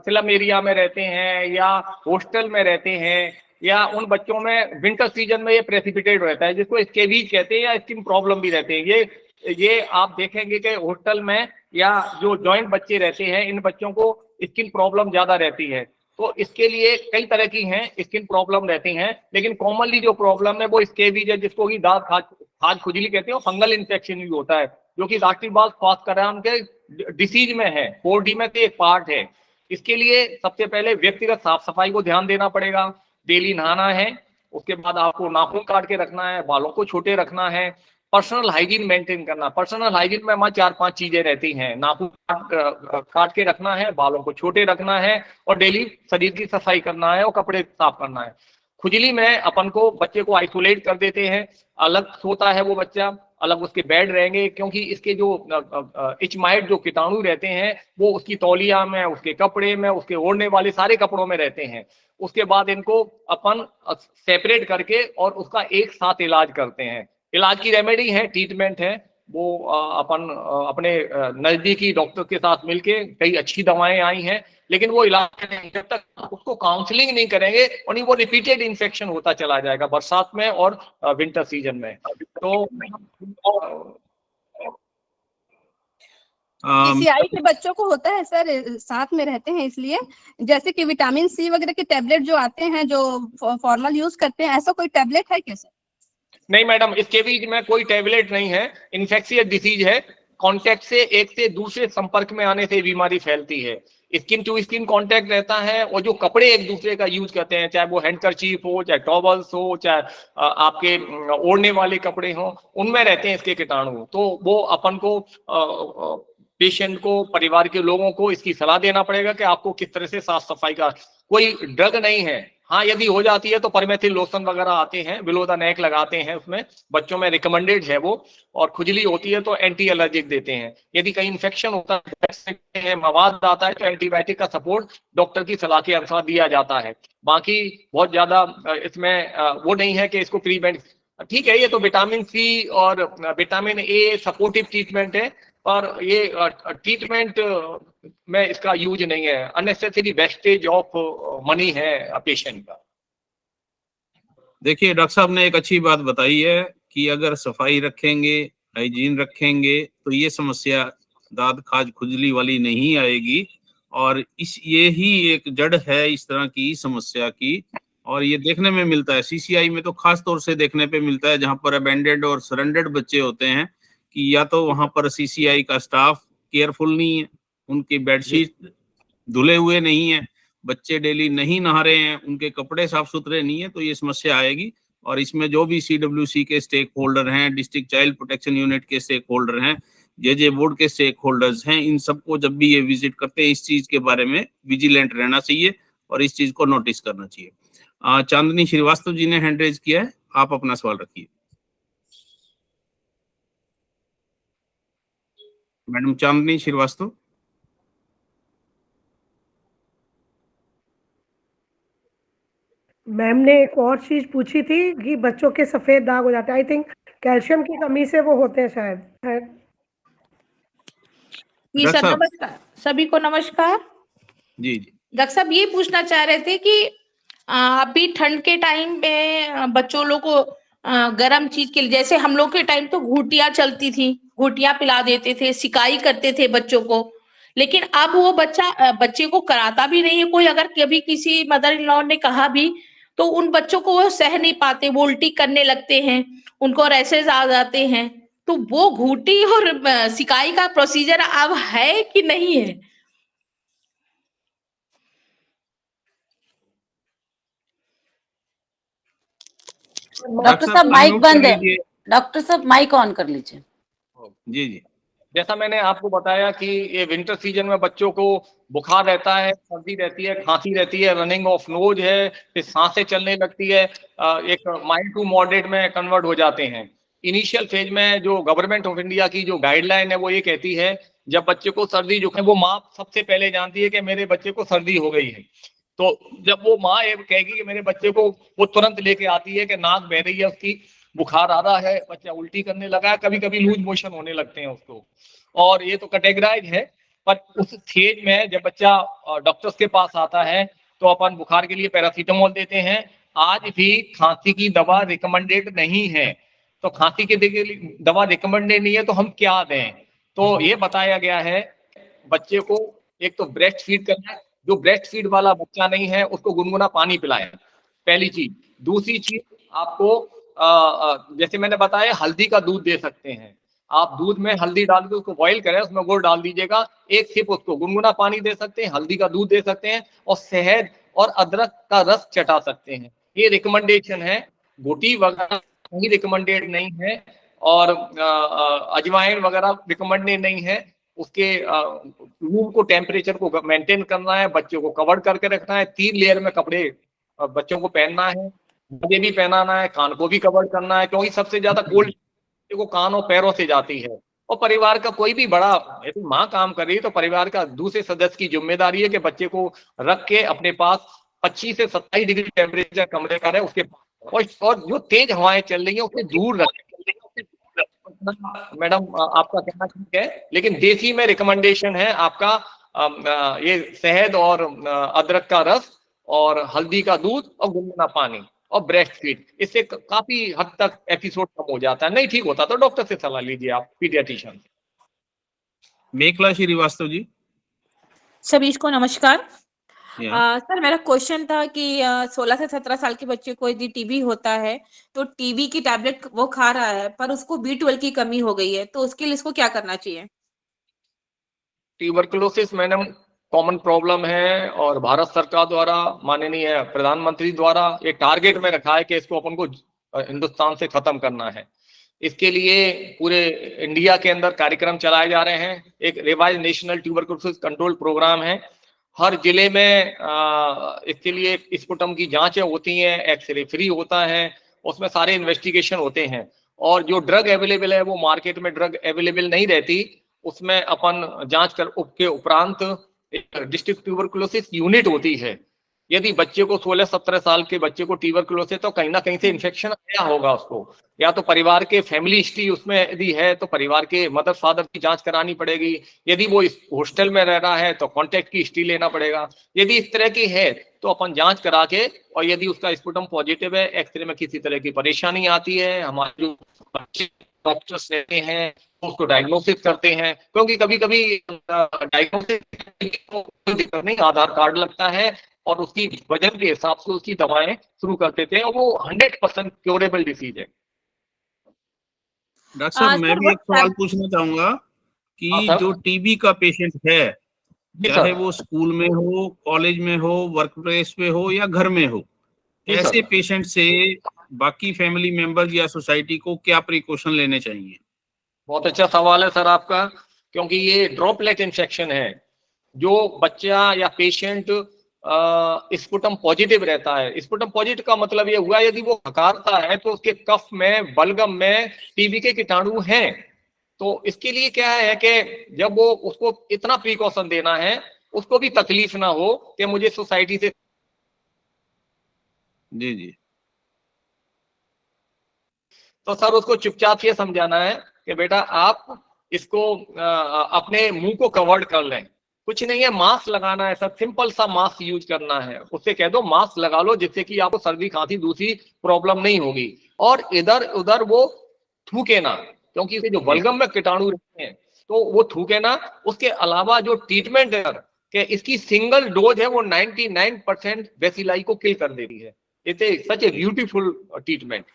स्लम एरिया में रहते हैं या हॉस्टल में रहते हैं या उन बच्चों में विंटर सीजन में ये प्रेसिपिटेट रहता है, जिसको स्केबीज कहते हैं या स्किन प्रॉब्लम भी रहते हैं। ये आप देखेंगे कि हॉस्टल में या जो जॉइंट बच्चे रहते हैं, इन बच्चों को स्किन प्रॉब्लम ज्यादा रहती है। तो इसके लिए कई तरह की हैं स्किन प्रॉब्लम रहती हैं, लेकिन कॉमनली जो प्रॉब्लम है वो स्केबीज है, जिसको कि दाग खाज खुजली कहते हैं, और फंगल इन्फेक्शन भी होता है, जो कि राष्ट्रीय स्वास्थ्य के डिसीज में है, 4D में से एक पार्ट है। इसके लिए सबसे पहले व्यक्तिगत साफ सफाई को ध्यान देना पड़ेगा। डेली नहाना है, उसके बाद आपको नाखून काट के रखना है, बालों को छोटे रखना है, पर्सनल हाइजीन मेंटेन करना। पर्सनल हाइजीन में हमारी 4-5 चीजें रहती हैं। नाखून काट के रखना है, बालों को छोटे रखना है और डेली शरीर की सफाई करना है और कपड़े साफ करना है। खुजली में अपन को बच्चे को आइसोलेट कर देते हैं, अलग सोता है वो बच्चा, अलग उसके बेड रहेंगे, क्योंकि इसके जो इचमाइट जो कीटाणु रहते हैं वो उसकी तौलिया में, उसके कपड़े में, उसके ओढ़ने वाले सारे कपड़ों में रहते हैं। उसके बाद इनको अपन सेपरेट करके और उसका एक साथ इलाज करते हैं। इलाज की रेमेडी है, ट्रीटमेंट है, वो अपन अपने नजदीकी डॉक्टर के साथ मिलके, कई अच्छी दवाएं आई हैं, लेकिन वो इलाज नहीं, जब तक उसको काउंसलिंग नहीं करेंगे और वो रिपीटेड इन्फेक्शन होता चला जाएगा बरसात में और विंटर सीजन में। तो सीसीआई के बच्चों को होता है सर, साथ में रहते हैं इसलिए, जैसे कि विटामिन सी वगैरह के टैबलेट जो आते हैं, जो फॉर्मल यूज करते हैं, ऐसा कोई टैबलेट है क्या सर? नहीं मैडम, इसके बीच में कोई टैबलेट नहीं है। इन्फेक्शियस डिसीज है, कांटेक्ट से, एक से दूसरे संपर्क में आने से बीमारी फैलती है। स्किन टू स्किन कांटेक्ट रहता है, और जो कपड़े एक दूसरे का यूज करते हैं, चाहे वो हैंडकरचीफ हो, चाहे टॉवल्स हो, चाहे आपके ओढ़ने वाले कपड़े हो, उनमें रहते हैं इसके कीटाणु। तो वो अपन को पेशेंट को, परिवार के लोगों को इसकी सलाह देना पड़ेगा कि आपको किस तरह से साफ सफाई का। कोई ड्रग नहीं है। हाँ, यदि हो जाती है तो परमेथिल लोशन वगैरह आते हैं, बिलो द नेक लगाते हैं, उसमें बच्चों में रिकमेंडेड है वो। और खुजली होती है तो एंटी एलर्जिक देते हैं। यदि कहीं इन्फेक्शन होता है, मवाद आता है, तो एंटीबायोटिक का सपोर्ट डॉक्टर की सलाह के अनुसार दिया जाता है। बाकी बहुत ज्यादा इसमें वो नहीं है कि इसको प्रीवेंट, ठीक है, ये तो विटामिन सी और विटामिन ए सपोर्टिव ट्रीटमेंट है, और ये ट्रीटमेंट में इसका यूज नहीं है। अननेसेसरी वेस्टेज ऑफ मनी है पेशेंट का। देखिए डॉक्टर साहब ने एक अच्छी बात बताई है कि अगर सफाई रखेंगे, हाइजीन रखेंगे, तो ये समस्या दाद खाज खुजली वाली नहीं आएगी। और ये ही एक जड़ है इस तरह की समस्या की, और ये देखने में मिलता है सीसीआई में, तो खास तौर से देखने पे मिलता है जहां पर अबेंडेड और सरेंडर्ड बच्चे होते हैं, कि या तो वहां पर सीसीआई का स्टाफ केयरफुल नहीं है, उनकी बेडशीट धुले हुए नहीं है, बच्चे डेली नहीं नहा रहे हैं, उनके कपड़े साफ सुथरे नहीं है, तो ये समस्या आएगी। और इसमें जो भी CWC के स्टेक होल्डर हैं, डिस्ट्रिक्ट चाइल्ड प्रोटेक्शन यूनिट के स्टेक होल्डर हैं, जे बोर्ड के स्टेक होल्डर्स हैं, इन सबको जब भी ये विजिट करते हैं इस चीज के बारे में विजिलेंट रहना चाहिए और इस चीज को नोटिस करना चाहिए। चांदनी श्रीवास्तव जी ने हैंड रेज किया है, आप अपना सवाल रखिए। मैडम चांदनी श्रीवास्तव। मैम ने एक और चीज पूछी थी कि बच्चों के सफेद दाग हो जाते हैं, आई थिंक कैल्शियम की कमी से वो होते हैं शायद। जी डॉक्टर सर, साहब। नमस्कार सभी को, नमस्कार। जी जी। डॉक्टर साहब ये पूछना चाह रहे थे कि अभी ठंड के टाइम में बच्चों लोग को गर्म चीज के लिए, जैसे हम लोग के टाइम तो घुटिया चलती थी, घुटिया पिला देते थे, सिकाई करते थे बच्चों को, लेकिन अब वो बच्चे को कराता भी नहीं है कोई। अगर कभी किसी मदर इन लॉ ने कहा भी तो उन बच्चों को वो सह नहीं पाते, वो उल्टी करने लगते हैं, उनको रैसेस आ जाते हैं। तो वो घूटी और सिकाई का प्रोसीजर अब है कि नहीं है? डॉक्टर साहब माइक unmute कर बंद है, लीजिए। डॉक्टर साहब माइक ऑन कर लीजिए। जी जी। जैसा मैंने आपको बताया कि ये विंटर सीजन में बच्चों को बुखार रहता है, सर्दी रहती है, खांसी रहती है, रनिंग ऑफ नोज है, फिर सांसें चलने लगती है, एक माइल्ड टू मॉडरेट में कन्वर्ट हो जाते हैं। इनिशियल फेज में जो गवर्नमेंट ऑफ इंडिया की जो गाइडलाइन है वो ये कहती है जब बच्चे को सर्दी जुकाम, वो माँ सबसे पहले जानती है कि मेरे बच्चे को सर्दी हो गई है, तो जब वो माँ ये कहेगी कि मेरे बच्चे को, वो तुरंत लेके आती है कि नाक बह रही है उसकी, बुखार आ रहा है, बच्चा उल्टी करने लगा है, कभी कभी लूज मोशन होने लगते हैं उसको, और ये तो कैटेगराइज है। पर उस स्टेज में जब बच्चा डॉक्टर्स के पास आता है तो अपन बुखार के लिए पैरासीटामोल देते हैं। आज भी खांसी की दवा रिकमेंडेड नहीं है, तो खांसी की दवा रिकमेंडेड नहीं है तो हम क्या दें? तो ये बताया गया है बच्चे को एक तो ब्रेस्ट फीड करना है, जो ब्रेस्ट फीड वाला बच्चा नहीं है उसको गुनगुना पानी पिलाएं, पहली चीज। दूसरी चीज आपको जैसे मैंने बताया हल्दी का दूध दे सकते हैं, आप दूध में हल्दी डाल के उसको बॉईल करें, उसमें गुड़ डाल दीजिएगा, एक सिप उसको गुनगुना पानी दे सकते हैं, हल्दी का दूध दे सकते हैं, और शहद और अदरक का रस चटा सकते हैं। ये रिकमेंडेशन है, घुटी वगैरह कहीं रिकमेंडेड नहीं है, और अजवाइन वगैरह रिकमेंडेड नहीं है। उसके रूम को टेम्परेचर को मेंटेन करना है, बच्चों को कवर करके रखना है, 3 लेयर में कपड़े बच्चों को पहनना है, मुझे भी पहनाना है, कान को भी कवर करना है, क्योंकि सबसे ज्यादा कोल्ड को कान और पैरों से जाती है। और परिवार का कोई भी बड़ा, यदि माँ काम कर रही है तो परिवार का दूसरे सदस्य की जिम्मेदारी है कि बच्चे को रख के अपने पास 25 से 27 डिग्री टेम्परेचर कमरे का रहे उसके पास, और जो तेज हवाएं चल रही है उससे दूर रखें। मैडम आपका कहना ठीक है, लेकिन देसी में रिकमेंडेशन है आपका ये शहद और अदरक का रस और हल्दी का दूध और गुनगुना पानी और ब्रेस्ट फीड, इससे काफी हद तक एपिसोड कम हो जाता है। नहीं ठीक होता तो डॉक्टर से सलाह लीजिए आप, पीडियाट्रिशियन। मेखला श्रीवास्तव जी। सभी को नमस्कार। या। सर मेरा क्वेश्चन था कि 16 से 17 साल के बच्चे को यदि टीबी होता है तो टीबी की टैबलेट वो खा रहा है पर उसको B12 की कमी हो गई है, तो उसके लिए इसको क्या करना चाहिए? ट्यूबरकुलोसिस मैडम कॉमन प्रॉब्लम है, और भारत सरकार द्वारा, माननीय प्रधानमंत्री द्वारा ये टारगेट में रखा है कि इसको अपन को हिंदुस्तान से खत्म करना है। इसके लिए पूरे इंडिया के अंदर कार्यक्रम चलाए जा रहे हैं। एक revise national tuberculosis control programme है, हर जिले में इसके लिए स्पुटम की जांचें होती हैं, एक्सरे फ्री होता है, उसमें सारे इन्वेस्टिगेशन होते हैं, और जो ड्रग अवेलेबल है वो मार्केट में ड्रग अवेलेबल नहीं रहती, उसमें अपन जांच कर के उपरांत डिस्ट्रिक्ट ट्यूबरकुलोसिस यूनिट होती है। यदि बच्चे को 16-17 साल के बच्चे को ट्यूबरकुलोसिस, तो कहीं ना कहीं से इन्फेक्शन आया होगा उसको, या तो परिवार के फैमिली हिस्ट्री उसमें यदि है तो परिवार के मदर फादर की जांच करानी पड़ेगी, यदि वो इस हॉस्टल में रह रहा है तो कॉन्टेक्ट की हिस्ट्री लेना पड़ेगा। यदि इस तरह की है तो अपन जांच करा के, और यदि उसका स्पुटम पॉजिटिव है, एक्सरे में किसी तरह की परेशानी आती है, हमारे जो डॉक्टर्स रहते हैं उसको डायग्नोसिस करते हैं, क्योंकि कभी कभी डायग्नोसिस नहीं, आधार कार्ड लगता है और उसकी वजन के हिसाब से उसकी दवाएं शुरू कर देते हैं, और वो 100% क्योरेबल डिसीज है। डॉक्टर साहब मैं भी एक सवाल पूछना चाहूंगा कि जो टीबी का पेशेंट है, चाहे वो स्कूल में हो, कॉलेज में हो, वर्क प्लेस पे हो या घर में हो, ऐसे पेशेंट से बाकी फैमिली मेंबर्स या सोसाइटी को क्या प्रिकॉशन लेने चाहिए? बहुत अच्छा सवाल है सर आपका, क्योंकि ये ड्रॉपलेट इन्फेक्शन है। जो बच्चा या पेशेंट स्पुटम पॉजिटिव रहता है। स्पुटम पॉजिटिव का मतलब ये हुआ यदि वो हकारता है तो उसके कफ में, बलगम में टीबी के कीटाणु हैं। तो इसके लिए क्या है कि जब वो उसको इतना प्रिकॉशन देना है, उसको भी तकलीफ ना हो कि मुझे सोसाइटी से। जी जी। तो सर उसको चुपचाप ये समझाना है कि बेटा आप इसको अपने मुंह को कवर्ड कर लें। कुछ नहीं है, मास्क लगाना है सर, सिंपल सा मास्क यूज करना है। उससे कह दो मास्क लगा लो, जिससे कि आपको सर्दी खांसी दूसरी प्रॉब्लम नहीं होगी। और इधर उधर वो थूके ना, क्योंकि जो बलगम में कीटाणु रहते हैं तो वो थूके ना। उसके अलावा जो ट्रीटमेंट है कि इसकी सिंगल डोज है वो 99% बेसिलाई को किल कर देती है। It's such a beautiful treatment.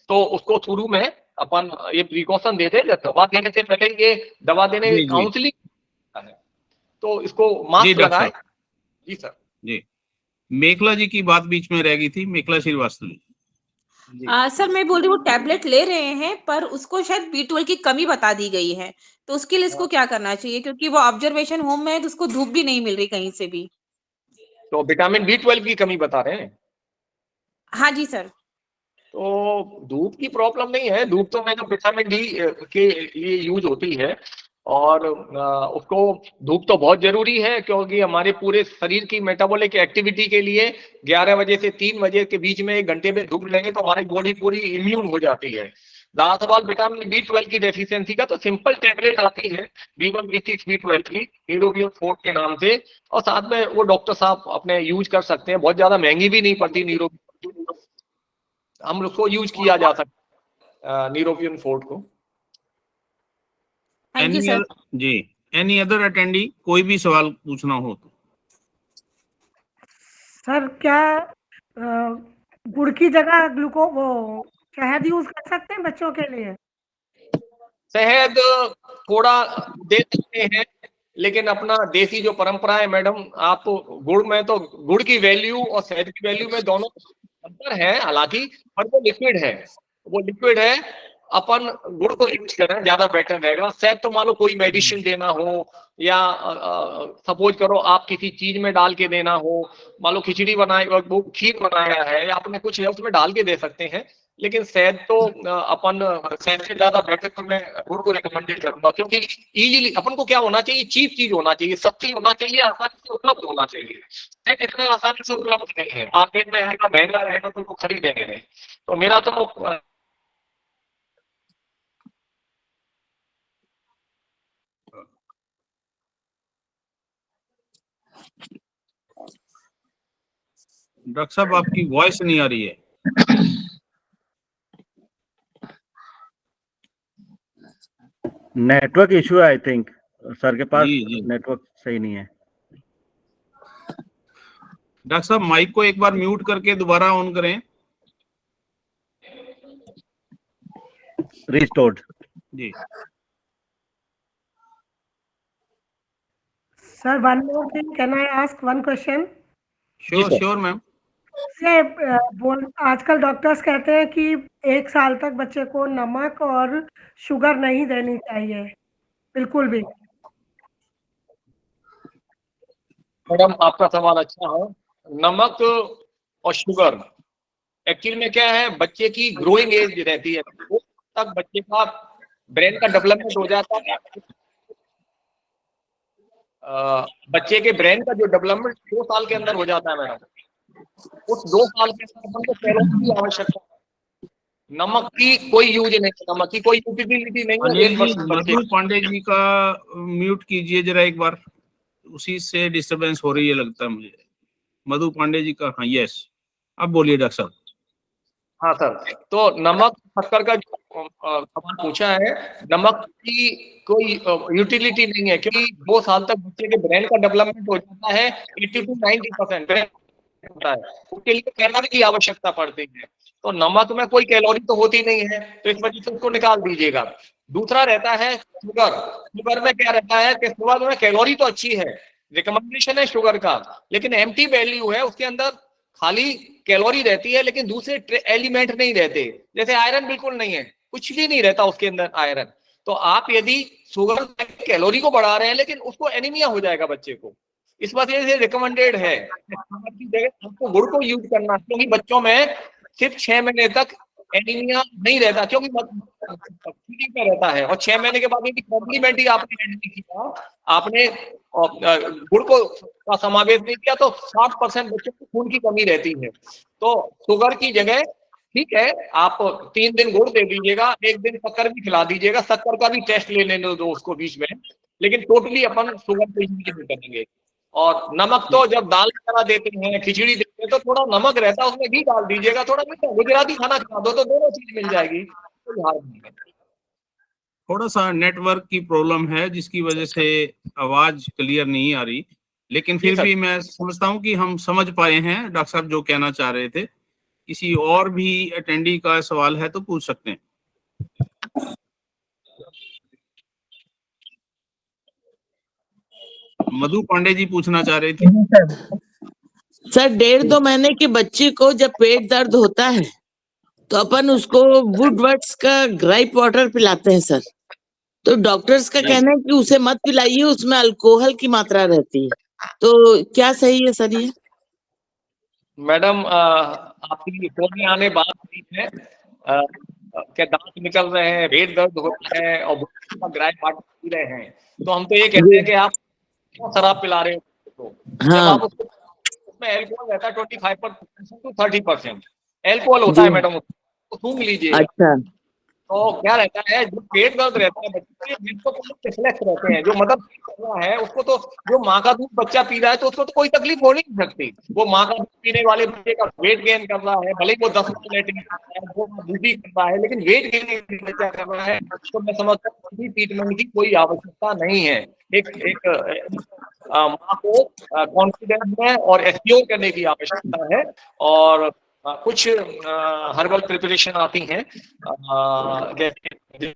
तो उसको शुरू में अपन ये प्रिकॉशन देते, दवा देने से पहले ये दवा देने जी, जी। काउंसलिंग है, तो इसको जी मास्क डॉक्टर लगाए। साहब। जी सर। जी, मेखला जी की बात बीच में रह गई थी, मेखला श्रीवास्तव जी। सर मैं बोल रही हूँ, वो टैबलेट ले रहे हैं पर उसको शायद B12 की कमी बता दी गई है, तो उसके लिए इसको क्या करना चाहिए? क्योंकि वो ऑब्जर्वेशन होम में है तो उसको धूप भी नहीं मिल रही कहीं से भी। तो विटामिन B12 की कमी बता रहे हैं। हाँ जी सर। तो धूप की प्रॉब्लम नहीं है, धूप तो मैंने विटामिन डी के लिए यूज होती है। और उसको धूप तो बहुत जरूरी है, क्योंकि हमारे पूरे शरीर की मेटाबॉलिक एक्टिविटी के लिए 11 बजे से 3 बजे के बीच में 1 घंटे में धूप लेंगे तो हमारी बॉडी पूरी इम्यून हो जाती है। रहा सवाल विटामिन B12 की डेफिशिएंसी का, तो सिंपल टैबलेट आती है B1 B6 B12 की, नीरोबियम फोर्ट के नाम से। और साथ में वो डॉक्टर साहब अपने यूज कर सकते हैं, बहुत ज्यादा महंगी भी नहीं पड़ती नीरोबियम, हम उसको यूज किया जा सकता है नीरोबियम फोर्ट को। थैंक यू सर। जी, एनी अदर अटेंडी, कोई भी सवाल पूछना हो तो। सर क्या गुड़ की जगह वो शहद यूज कर सकते हैं बच्चों के लिए? शहद थोड़ा दे सकते हैं, लेकिन अपना देसी जो परंपरा है मैडम, आप गुड़ में तो गुड़ की वैल्यू और शहद की वैल्यू में दोनों अंतर है हालांकि, पर वो लिक्विड है, वो लिक्विड है। अपन गुड़ को यूज करें ज्यादा बेटर रहेगा। शहद तो मान लो कोई मेडिसिन देना हो, या सपोज करो आप किसी चीज में डाल के देना हो, मान लो खिचड़ी बनाए, वो खीर बनाया है या आपने कुछ है उसमें डाल के दे सकते हैं। लेकिन शहद तो अपन शहद से ज्यादा बेटर तो मैं गुड़ को रिकमेंडेड करूंगा, क्योंकि इजीली अपन को क्या होना चाहिए, चीप चीज होना चाहिए, सस्ती होना चाहिए, आसानी से उपलब्ध होना चाहिए। शहद इतना आसानी से उपलब्ध नहीं है, मार्केट में आएगा महंगा रहेगा तो उनको खरीदेंगे नहीं। तो मेरा तो डॉक्टर साहब आपकी वॉइस नहीं आ रही है। नेटवर्क इशू है आई थिंक, सर के पास जी, जी। नेटवर्क सही नहीं है। डॉक्टर साहब माइक को एक बार म्यूट करके दोबारा ऑन करें। रिस्टोर्ड। जी sir one more thing, can I ask one question? Sure sure ma'am. से आजकल डॉक्टर्स कहते हैं कि 1 साल तक बच्चे को नमक और शुगर नहीं देनी चाहिए बिल्कुल भी। मैडम आपका सवाल अच्छा है। नमक और शुगर एक्चुअली में क्या है, बच्चे की ग्रोइंग एज रहती है, वो तक बच्चे का ब्रेन का डेवलपमेंट हो जाता है। बच्चे के ब्रेन का जो डेवलपमेंट 2 साल के अंदर हो जाता है मैडम। उस 2 साल के अंदर अपन को कैलोरी की आवश्यकता है, नमक की कोई यूज नहीं है, नमक की कोई यूटिलिटी नहीं है। अनिल 1 वर्ष जी, बच्चे मधु पांडे जी का म्यूट कीजिए जरा एक बार, उसी से डिस्टरबेंस हो रही है लगता है मुझे। मधु पांडे जी का, हाँ यस, अब बोलिए डॉक्टर साहब। हाँ सर, तो नमक शक्कर का जो सवाल पूछा है, नमक की कोई यूटिलिटी नहीं है, क्योंकि 2 साल तक बच्चे के ब्रेन का डेवलपमेंट हो जाता है, 80 to 90% ब्रेन होता है, उसके लिए कैलोरी की आवश्यकता पड़ती है। तो नमक में कोई कैलोरी तो होती नहीं है, तो इस वजह से उसको निकाल दीजिएगा। दूसरा रहता है शुगर। शुगर में क्या रहता है कि शुगर में कैलोरी तो अच्छी है, रिकमेंडेशन है शुगर का, लेकिन एम्प्टी वैल्यू है, उसके अंदर खाली कैलोरी रहती है लेकिन दूसरे एलिमेंट नहीं रहते। जैसे आयरन बिल्कुल नहीं है, कुछ भी नहीं रहता उसके अंदर आयरन। तो आप यदि शुगर कैलोरी को बढ़ा रहे हैं लेकिन उसको एनीमिया हो जाएगा बच्चे को, इस वजह से रिकमेंडेड है की जगह आपको गुड़ को यूज करना, क्योंकि बच्चों में सिर्फ 6 महीने तक एनीमिया नहीं रहता, क्योंकि फीडिंग में रहता है, और 6 महीने के बाद यदि कॉम्प्लीमेंट ही आपने ऐड नहीं किया, आपने गुड़ को का समावेश नहीं किया, तो 60% बच्चों को खून की कमी रहती है। तो शुगर की जगह ठीक है, आप 3 दिन गुड़ दे दीजिएगा, 1 दिन शक्कर भी खिला दीजिएगा, शक्कर का भी टेस्ट लेने दो उसको बीच में, लेकिन टोटली अपन शुगर को यूज नहीं करेंगे। और नमक तो जब दाल वगैरह देते हैं, खिचड़ी देते हैं, तो थोड़ा नमक रहता है, उसमें घी डाल दीजिएगा, थोड़ा मीठा गुजराती खाना खिला दो, तो दोनों चीज मिल जाएगी, कोई हार्म नहीं है। थोड़ा सा नेटवर्क की प्रॉब्लम है जिसकी वजह से आवाज क्लियर नहीं आ रही, लेकिन फिर भी मैं समझता हूँ कि हम समझ पाए हैं डॉक्टर साहब जो कहना चाह रहे थे। किसी और भी अटेंडी का सवाल है तो पूछ सकते हैं। मधु पांडे जी पूछना चाह रहे थे। सर 1.5-2 महीने के बच्चे को जब पेट दर्द होता है तो अपन उसको वुडवर्ड्स का ग्राइप वाटर पिलाते हैं सर, तो डॉक्टर्स का कहना है कि उसे मत पिलाइए, उसमें अल्कोहल की मात्रा रहती है, तो क्या सही है सर ये? मैडम आपकी फोन में आने बात नहीं है, क्या दांत निकल रहे हैं, पेट दर्द हो रहा है और ग्राइप वाटर पी रहे हैं, तो हम तो ये कहते हैं कि आप शराब पिला रहे हो, जब आप उसको, उसमें एल्कोहल रहता है 25% to 30% एल्कोहल होता है मैडम, उसको सूंघ लीजिए। अच्छा, तो क्या रहता है, जो पेट दर्द रहता है बच्चे जिनको रिफ्लेक्स रहते हैं, जो मदर कर रहा है उसको, तो जो माँ का दूध बच्चा पी रहा है तो उसको तो कोई तकलीफ हो नहीं सकती। वो माँ का दूध पीने वाले बच्चे का वेट गेन कर रहा है, भले ही वो 10 मिनट वो दूधी कर रहा है, लेकिन वेट गेन बच्चा कर रहा है, तो मैं समझता हूँ ट्रीटमेंट की कोई आवश्यकता नहीं है। एक माँ को कॉन्फिडेंस में और एश्योर करने की आवश्यकता है, और कुछ हर्बल प्रिपरेशन आती हैं, जैसे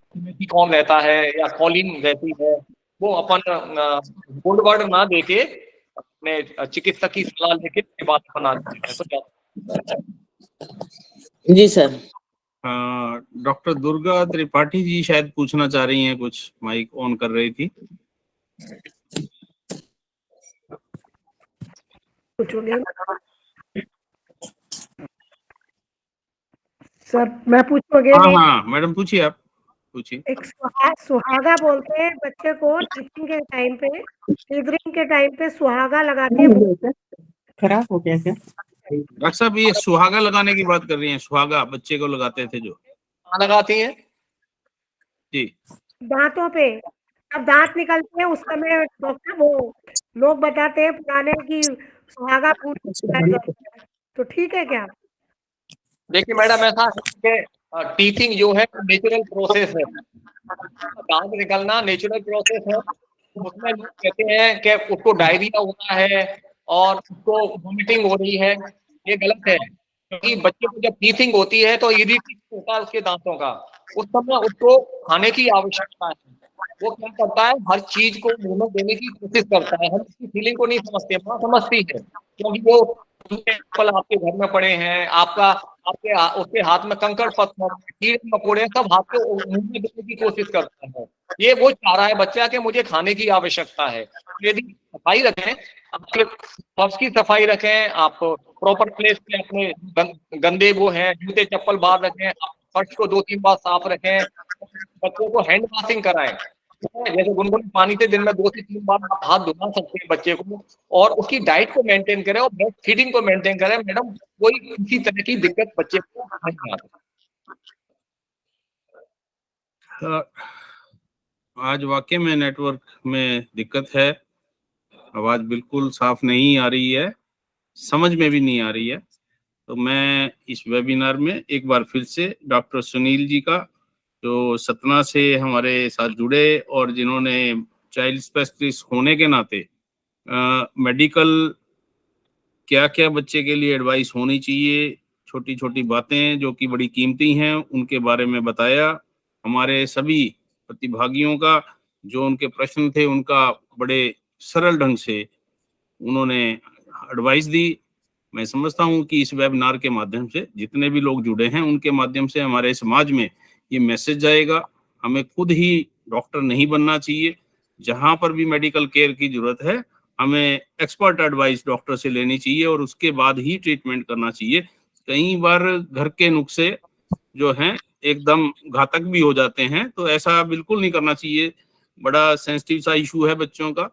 कौन रहता है या कॉलिन रहती है, वो अपन गोल्ड वर्ड ना देके अपने चिकित्सक की सलाह लेके के बाद बनाते हैं। तो जी सर। डॉक्टर दुर्गा त्रिपाठी जी शायद पूछना चाह रही हैं कुछ, माइक ऑन कर रही थी। सर मैं पूछूं अगेन? हाँ मैडम पूछिए, आप पूछिए। एक सुहागा बोलते हैं बच्चे को टीचिंग के टाइम पे, टीदरिंग के टाइम पे सुहागा लगाते हैं। खराब हो गया क्या डॉक्टर साहब? ये सुहागा लगाने की बात कर रही हैं, सुहागा बच्चे को लगाते थे जो लगाती हैं जी दांतों पे, अब दांत निकलते हैं उस समय डॉक्टर वो लोग बताते हैं पुराने की सुहागा फूट, तो ठीक है क्या? देखिए मैडम, ऐसा टीचिंग जो है नेचुरल प्रोसेस है, दांत निकलना नेचुरल प्रोसेस है। उसमें लोग कहते हैं कि उसको डायरिया होता है और उसको वॉमिटिंग हो रही है, ये गलत है, क्योंकि बच्चे को जब टीथिंग होती है तो इरिटेशन होता है उसके दांतों का, उस समय उसको खाने की आवश्यकता है। वो क्या करता है, हर चीज को मुंह में देने की कोशिश करता है, हम उसकी फीलिंग को नहीं समझते, माँ समझती है, क्योंकि वो एप्पल आपके घर में पड़े हैं, आपका आपके उसके हाथ में कंकड़ पत्थर कीड़े मकोड़े सब हाथ को मुंह में देने की कोशिश करता है। ये वो चाह रहा है बच्चा कि मुझे खाने की आवश्यकता है। यदि सफाई रखें, आपके फर्श की सफाई रखें, आप प्रॉपर प्लेस पे अपने गंदे वो हैं जूते चप्पल बाहर रखें, आप फर्श को 2-3 बार साफ रखें, बच्चों को हैंड वॉशिंग कराएं, जैसे गुनगुन पानी से दिन में 2 से 3 बार आप हाथ धुला सकते हैं बच्चे को, और उसकी डाइट को मेंटेन करें और ब्रेस्ट फीडिंग को मेंटेन करें। मैडम कोई किसी तरह की दिक्कत बच्चे को नहीं आती। आज वाकई में नेटवर्क में दिक्कत है, आवाज बिल्कुल साफ नहीं आ रही है, समझ में भी नहीं आ रही है। तो मैं इस वेबिनार में एक बार फिर से डॉक्टर सुनील जी का, जो सतना से हमारे साथ जुड़े और जिन्होंने चाइल्ड स्पेशलिस्ट होने के नाते मेडिकल क्या क्या बच्चे के लिए एडवाइस होनी चाहिए, छोटी छोटी बातें जो कि बड़ी कीमती हैं, उनके बारे में बताया। हमारे सभी प्रतिभागियों का जो उनके प्रश्न थे उनका बड़े सरल ढंग से उन्होंने एडवाइस दी। मैं समझता हूं कि इस वेबिनार के माध्यम से जितने भी लोग जुड़े हैं उनके माध्यम से हमारे समाज में ये मैसेज जाएगा, हमें खुद ही डॉक्टर नहीं बनना चाहिए। जहां पर भी मेडिकल केयर की जरूरत है हमें एक्सपर्ट एडवाइस डॉक्टर से लेनी चाहिए और उसके बाद ही ट्रीटमेंट करना चाहिए। कई बार घर के नुस्खे जो हैं एकदम घातक भी हो जाते हैं, तो ऐसा बिल्कुल नहीं करना चाहिए। बड़ा सेंसिटिव सा इशू है बच्चों का।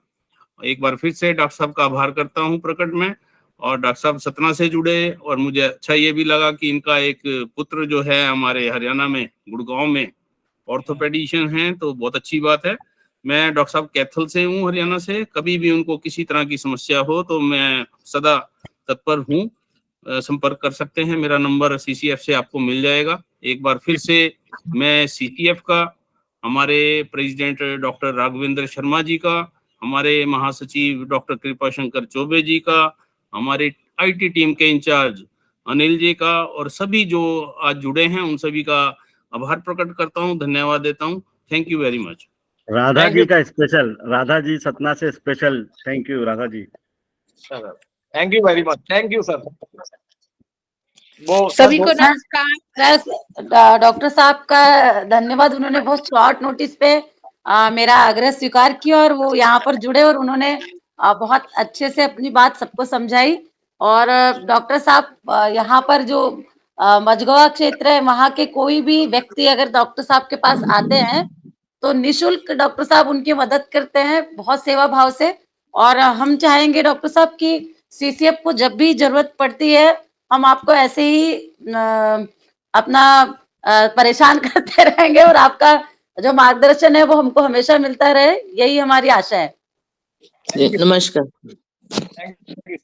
एक बार फिर से डॉक्टर साहब का आभार करता हूं प्रकट में, और डॉक्टर साहब सतना से जुड़े, और मुझे अच्छा ये भी लगा कि इनका एक पुत्र जो है हमारे हरियाणा में गुड़गांव में ऑर्थोपेडिशियन हैं, तो बहुत अच्छी बात है। मैं डॉक्टर साहब कैथल से हूँ, हरियाणा से। कभी भी उनको किसी तरह की समस्या हो तो मैं सदा तत्पर हूँ, संपर्क कर सकते हैं। मेरा नंबर CCF से आपको मिल जाएगा। एक बार फिर से मैं CCF का, हमारे प्रेसिडेंट डॉक्टर राघवेंद्र शर्मा जी का, हमारे महासचिव डॉक्टर कृपा शंकर चौबे जी का, हमारे IT टीम के इंचार्ज अनिल जी का, और सभी जो आज जुड़े हैं उन सभी का आभार प्रकट करता हूँ, धन्यवाद देता हूँ। Thank you very much. Radha ji का स्पेशल, राधा जी सतना से special thank you Radha ji. Thank you very much, thank you sir. वो सभी को नमस्कार। डॉक्टर साहब का धन्यवाद, उन्होंने बहुत शॉर्ट नोटिस पे मेरा आग्रह स्वीकार किया और वो यहाँ पर जुड़े, और उन्होंने बहुत अच्छे से अपनी बात सबको समझाई। और डॉक्टर साहब यहाँ पर जो मझगवा क्षेत्र है, वहाँ के कोई भी व्यक्ति अगर डॉक्टर साहब के पास आते हैं तो निशुल्क डॉक्टर साहब उनकी मदद करते हैं, बहुत सेवा भाव से। और हम चाहेंगे डॉक्टर साहब की CCF को जब भी जरूरत पड़ती है हम आपको ऐसे ही अपना परेशान करते रहेंगे, और आपका जो मार्गदर्शन है वो हमको हमेशा मिलता रहे, यही हमारी आशा है। नमस्कार। Thank you.